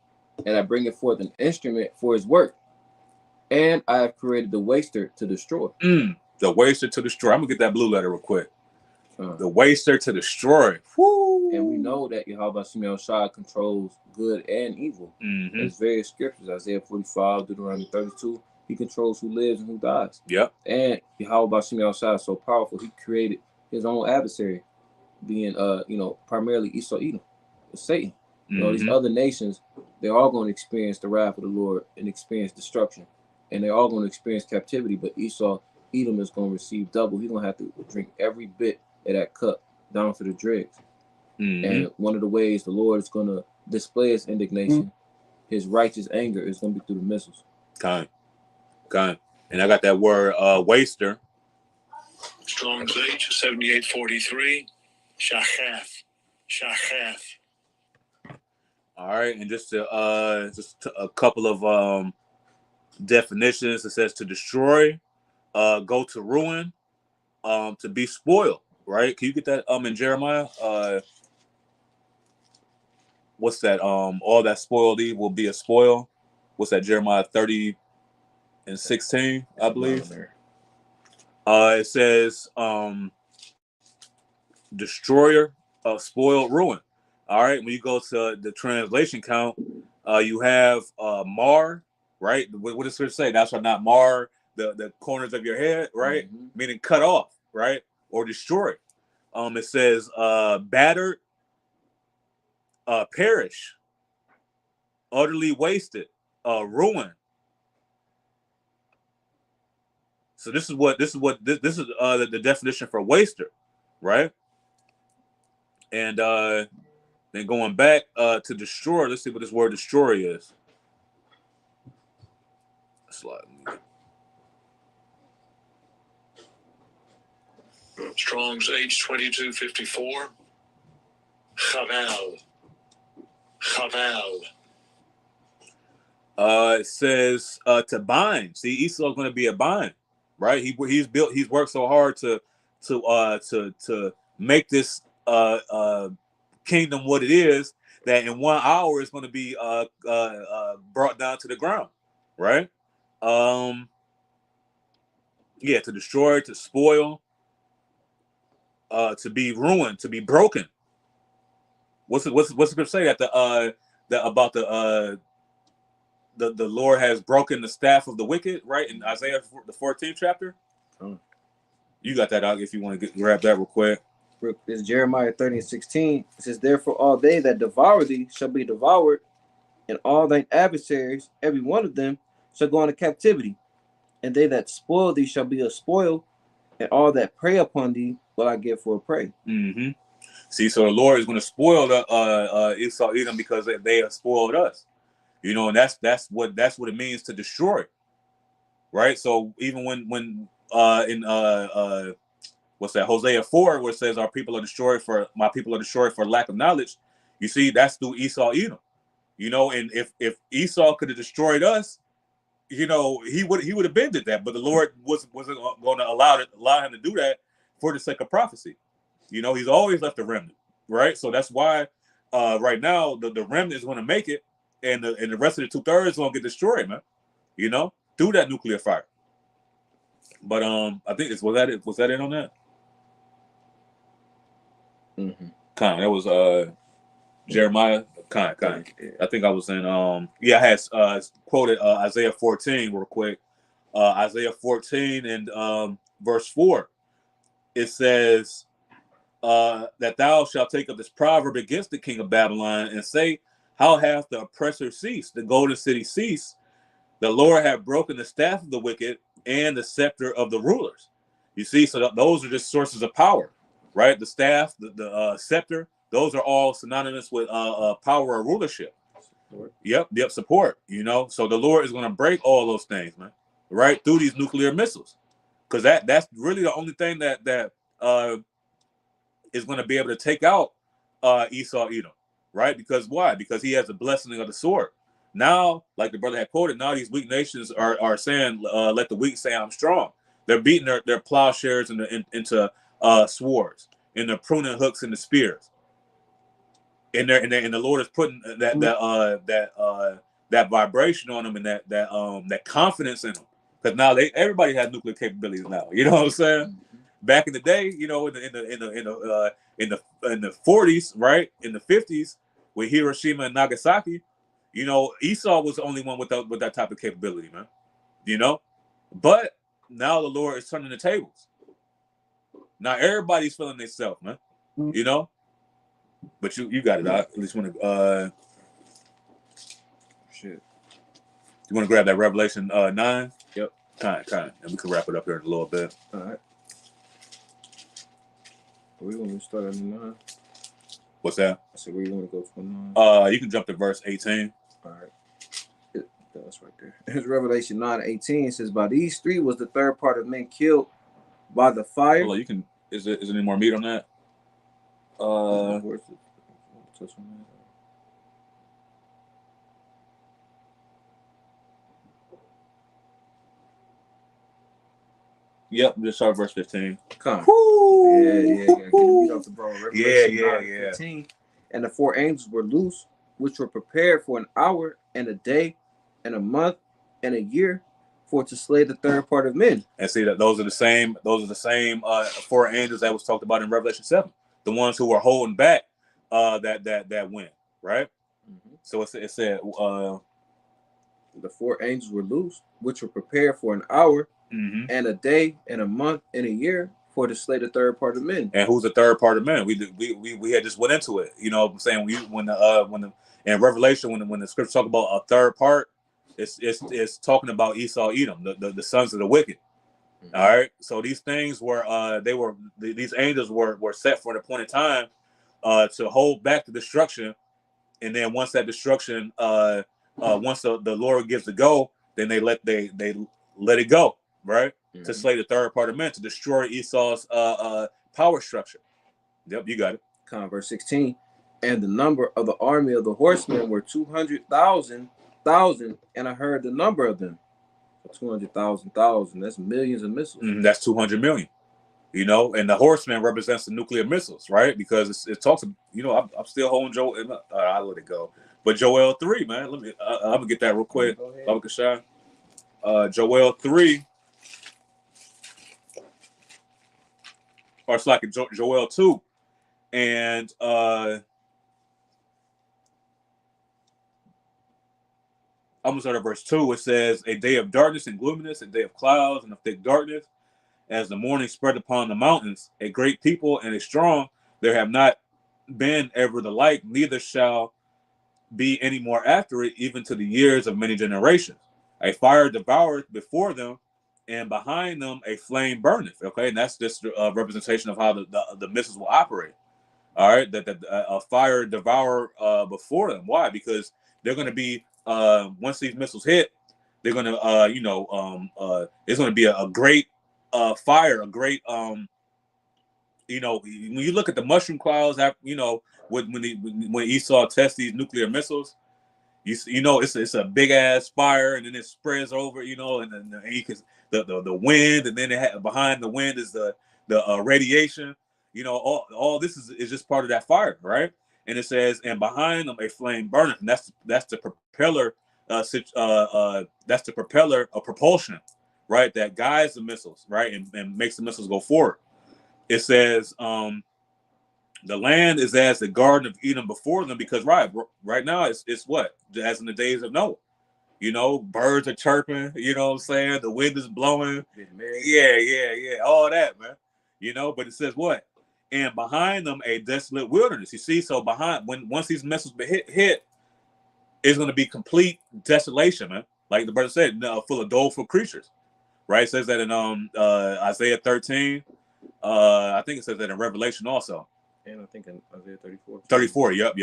and I bring it forth an instrument for his work. And I have created the waster to destroy." The waster to destroy. I'm gonna get that blue letter real quick. The waster to destroy. Woo! And we know that Yahweh Shemel Shah controls good and evil. Mm-hmm. There's various scriptures, Isaiah 45, Deuteronomy 32. He controls who lives and who dies. Yep. And Yahweh Shemel Shah is so powerful, he created his own adversary, being primarily Esau, Edom, Satan. These other nations, they're all going to experience the wrath of the Lord and experience destruction. And they're all going to experience captivity, but Esau, Edom is going to receive double. He's going to have to drink every bit of that cup down to the dregs. And one of the ways the Lord is going to display his indignation, his righteous anger, is going to be through the missiles. Kind. And I got that word waster. Strong's H 7843. Shacheth. All right, and just a couple of definitions. It says to destroy, go to ruin, to be spoiled. Right? Can you get that in Jeremiah? What's that? All that spoiled will be a spoil. What's that? Jeremiah 30 and 16, I believe. It says destroyer, spoiled, ruin. All right. When you go to the translation count, you have mar, right? What does it say? Thou shalt not mar the corners of your head, right? Meaning cut off, right? Or destroy. It says battered, perish, utterly wasted, ruin. So this is the definition for waster, right? And then going back to destroy, let's see what this word destroy is. Strong's H2254. Chavel. Chavel. It says to bind. See, Esau's going to be a bind, right? He's worked so hard to make this kingdom what it is, that in 1 hour it's going to be brought down to the ground, right? Yeah, to destroy, to spoil, to be ruined, to be broken. What's the scripture say that the Lord has broken the staff of the wicked, right? In Isaiah the 14th chapter. You got that out if you want to grab that real quick. It's Jeremiah 30:16. It says, therefore all they that devour thee shall be devoured, and all thine adversaries, every one of them, shall go into captivity. And they that spoil thee shall be a spoil, and all that prey upon thee will I give for a prey. Mm-hmm. See, so the Lord is going to spoil the Esau Edom because they have spoiled us. You know, and that's what it means to destroy, right? So even when in what's that, Hosea 4, where it says my people are destroyed for lack of knowledge, you see that's through Esau Edom. You know, and if Esau could have destroyed us, you know, he would have been did that, but the Lord wasn't going to allow him to do that for the sake of prophecy. You know, he's always left a remnant, right? So that's why right now the remnant is going to make it, and the rest of the 2/3 is going to get destroyed, man. You know, through that nuclear fire. But I think was that it on that? Mm-hmm. Kind. That was Jeremiah. Kind. I think I was in I had quoted Isaiah 14 real quick. Isaiah 14 and verse 4. It says that thou shalt take up this proverb against the king of Babylon and say, how hath the oppressor ceased, the golden city ceased? The Lord hath broken the staff of the wicked and the scepter of the rulers. You see, so those are just sources of power, right? The staff, the scepter, those are all synonymous with power or rulership. Support. Yep, support. You know, so the Lord is going to break all those things, man, right, through these nuclear missiles, because that's really the only thing that is going to be able to take out Esau Edom, right? Because why? Because he has the blessing of the sword. Now, like the brother had quoted, now these weak nations are saying, let the weak say I'm strong. They're beating their plowshares into swords, and they're pruning hooks into spears. And the Lord is putting that vibration on them, and that confidence in them. Because now everybody has nuclear capabilities now. You know what I'm saying? Mm-hmm. Back in the day, you know, in the 40s, right, in the 50s, with Hiroshima and Nagasaki, you know, Esau was the only one with that type of capability, man. You know, but now the Lord is turning the tables. Now everybody's feeling themselves, man. You know, but you got it. I at least want to shit. You want to grab that Revelation 9? Yep. Kind, and we can wrap it up here in a little bit. All right. Where you want to start at 9? What's that? I said, where you want to go for 9? You can jump to verse 18. All right. That's right there. It's Revelation 9:18. It says, by these three was the third part of men killed by the fire. Hold on, you can. Is there any more meat on that? Yep, just start verse 15. Come. Yeah. Get the meat off the bone. Yeah. 15. And the 4 angels were loose, which were prepared for an hour and a day and a month and a year, for to slay the third part of men. And see that those are the same 4 angels that was talked about in Revelation 7. The ones who were holding back that win, right? Mm-hmm. So it said the 4 angels were loose, which were prepared for an hour mm-hmm. and a day and a month and a year, for to slay the third part of men. And who's the third part of men? We had just went into it. You know what I'm saying? When in Revelation, when the scriptures talk about a third part, it's talking about Esau Edom, the sons of the wicked. Mm-hmm. All right. So these things were these angels were set for an appointed time to hold back the destruction. And then once that destruction once the Lord gives the go, then they let it go, right? Mm-hmm. To slay the third part of men, to destroy Esau's power structure. Yep, you got it. Verse 16. And the number of the army of the horsemen were 200,000, and I heard the number of them. 200,000. That's millions of missiles. That's 200 million. You know, and the horseman represents the nuclear missiles, right? Because it talks, you know, I'm still holding Joel. I'll let it go. But Joel 3, man. Let me. I'm gonna get that real quick. Joel 3, or it's like Joel 2, and I'm gonna start at verse 2. It says, "A day of darkness and gloominess, a day of clouds and of thick darkness, as the morning spread upon the mountains, a great people and a strong, there have not been ever the like, neither shall be any more after it, even to the years of many generations. A fire devoureth before them, and behind them a flame burneth." Okay, and that's just a representation of how the missiles will operate. All right, that a fire devour before them. Why? Because they're going to be once these missiles hit, they're going to it's going to be a great fire, a great you know, when you look at the mushroom clouds, you know, when Esau tests these nuclear missiles, you know it's a big ass fire, and then it spreads over, you know, and then you can the wind, and then behind the wind is the radiation. You know, all this is just part of that fire, right? And it says, and behind them a flame burneth, and that's the propeller, that's the propeller of propulsion, right? That guides the missiles, right, and makes the missiles go forward. It says, the land is as the Garden of Eden before them, because right now it's what, as in the days of Noah. You know, birds are chirping. You know what I'm saying? The wind is blowing. Yeah. All that, man. You know, but it says what? And behind them a desolate wilderness. You see, so once these missiles hit, it's going to be complete desolation, man. Like the brother said, full of doleful creatures. Right? It says that in Isaiah 13. I think it says that in Revelation also. And I think in Isaiah 34. 34, yep.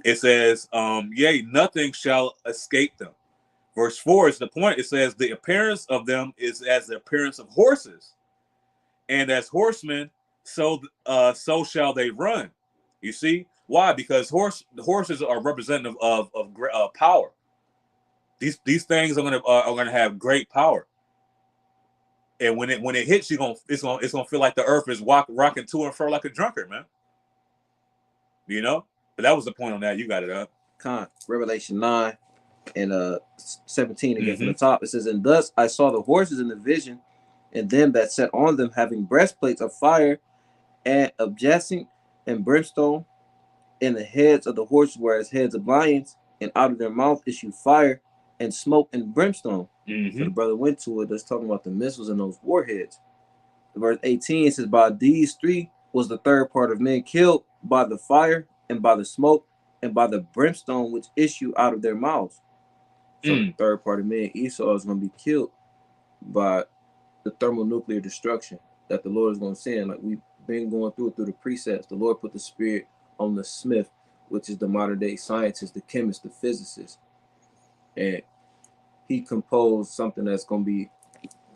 It says, yea, nothing shall escape them. Verse 4 is the point. It says, the appearance of them is as the appearance of horses, and as horsemen, so shall they run. You see? Why? Because horses are representative of power. These things are gonna have great power. And when it hits, it's gonna feel like the earth is rocking to and fro like a drunkard, man. You know? But that was the point on that. You got it up. Revelation 9 and 17 again from the top. It says, and thus I saw the horses in the vision, and them that sat on them having breastplates of fire and of jacinth and brimstone, and the heads of the horses were as heads of lions, and out of their mouth issued fire and smoke and brimstone. So the brother went to it. That's talking about the missiles and those warheads. Verse 18 says, by these three was the third part of men killed, by the fire and by the smoke and by the brimstone which issue out of their mouths. So the third part of men, Esau, is going to be killed by the thermonuclear destruction that the Lord is going to send. Like we've been going through the precepts. The Lord put the spirit on the smith, which is the modern day scientist, the chemist, the physicist. And he composed something that's going to be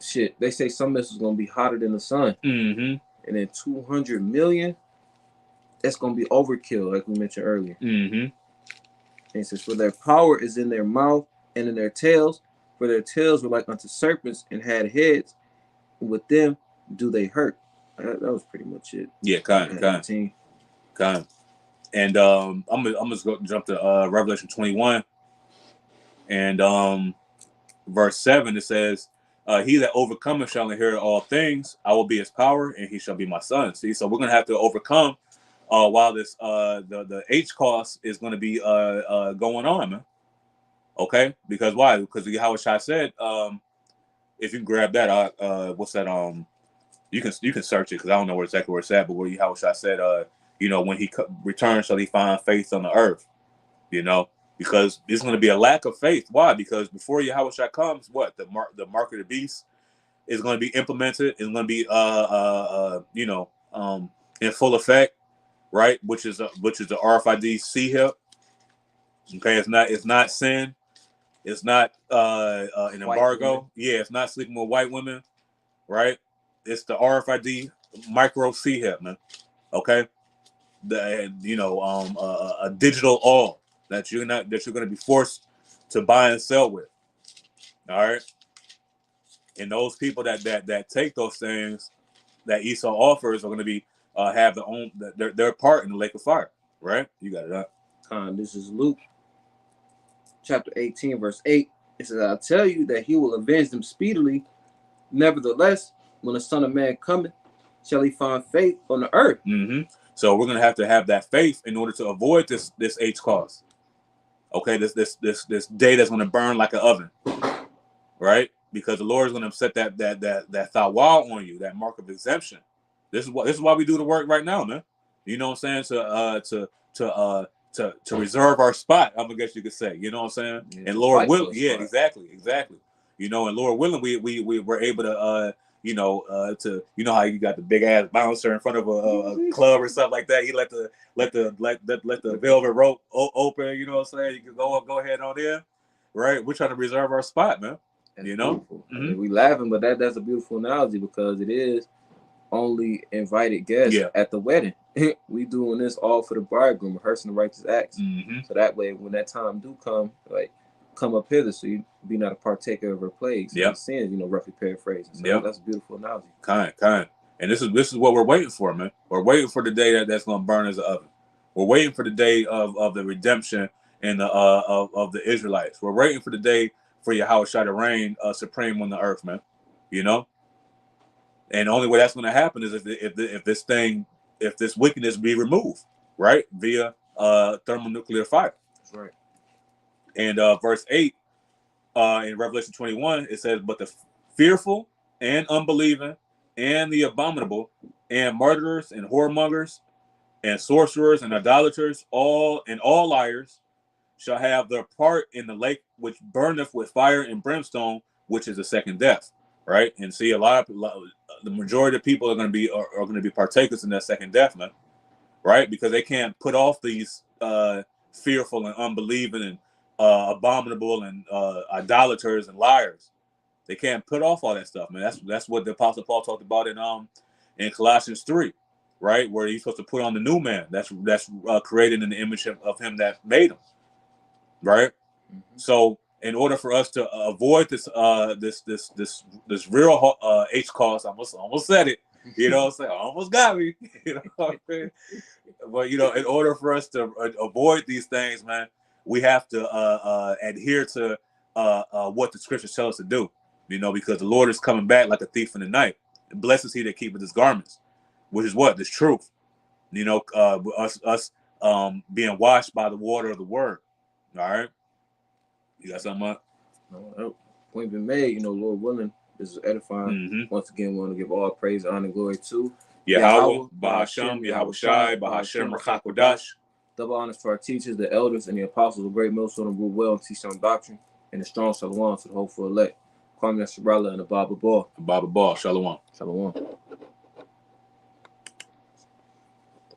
shit. They say some missiles going to be hotter than the sun. And then 200 million, that's going to be overkill, like we mentioned earlier. And it says, for their power is in their mouth and in their tails, for their tails were like unto serpents and had heads, and with them do they hurt. That was pretty much it. Yeah, kind. And I'm just going to jump to Revelation 21 and verse 7. It says, he that overcometh shall inherit all things. I will be his power, and he shall be my son. See, so we're going to have to overcome while this the Caust is going to be going on, man. Okay, because why? Because Yahushua said, if you grab that, what's that? You can search it, because I don't know exactly where it's at, but where Yahushua said, you know, when he returns, shall he find faith on the earth? You know, because there's going to be a lack of faith. Why? Because before Yahushua comes, what the mark of the beast is going to be implemented. It's going to be you know, in full effect, right? Which is the RFID C-HIP. Okay, it's not sin. It's not an embargo. Yeah, it's not sleeping with white women, right? It's the RFID micro C hip, man. Okay, a digital all that you're going to be forced to buy and sell with. All right, and those people that take those things that Esau offers are going to be have their part in the lake of fire. Right? You got it up. This is Luke chapter 18, verse 8. It says, I tell you that he will avenge them speedily. Nevertheless, when the Son of Man cometh, shall he find faith on the earth? Mm-hmm. So we're going to have that faith in order to avoid this Caust. Okay, this day that's going to burn like an oven, right? Because the Lord is going to set that thawal on you, that mark of exemption. This is why we do the work right now, man. You know what I'm saying? To reserve our spot, I guess you could say. You know what I'm saying? Yeah, and Lord willing, yeah, exactly. You know, and Lord willing, we were able to how you got the big ass bouncer in front of a club or something like that. You let the velvet rope open. You know what I'm saying? You can go ahead on in, right? We're trying to reserve our spot, man. That's you know, mm-hmm. I mean, we laughing, but that's a beautiful analogy because it is only invited guests at the wedding. We doing this all for the bridegroom, rehearsing the righteous acts. Mm-hmm. So that way, when that time do come, like come up hither, so you be not a partaker of her plagues, sins. You know, roughly paraphrasing. So that's a beautiful analogy. Kind. And this is what we're waiting for, man. We're waiting for the day that's going to burn as an oven. We're waiting for the day of the redemption and the of the Israelites. We're waiting for the day for Yahushua to reign supreme on the earth, man. You know. And the only way that's going to happen is if this wickedness be removed, right, via thermonuclear fire. That's right. And verse 8 in Revelation 21, it says, "But the fearful and unbelieving and the abominable and murderers and whoremongers and sorcerers and idolaters, all liars, shall have their part in the lake which burneth with fire and brimstone, which is the second death." Right, and see the majority of people are going to be partakers in that second death, man. Right, because they can't put off these fearful and unbelieving and abominable and idolaters and liars. They can't put off all that stuff, man. That's what the Apostle Paul talked about in Colossians 3, right, where he's supposed to put on the new man that's created in the image of him that made him. Right, so. In order for us to avoid this real Caust, I almost said it. You know what I'm saying? Almost got me. You know what I'm saying? But in order for us to avoid these things, man, we have to adhere to what the scriptures tell us to do. Because the Lord is coming back like a thief in the night. And blessed is he that keepeth his garments, which is what? This truth. Us being washed by the water of the word. All right. You got something up? No, point been made. Lord willing, this is edifying. Mm-hmm. Once again, we want to give all praise, honor, and glory to Yahweh, Bahashem, Yahushai, Bahashem, Rachakodash. Double honors to our teachers, the elders, and the apostles, the great millstone of rule well and teach sound doctrine, and the strong shalom to the hopeful elect. Kwame Nasrallah and the Baba Ball. Shalom. Shalom.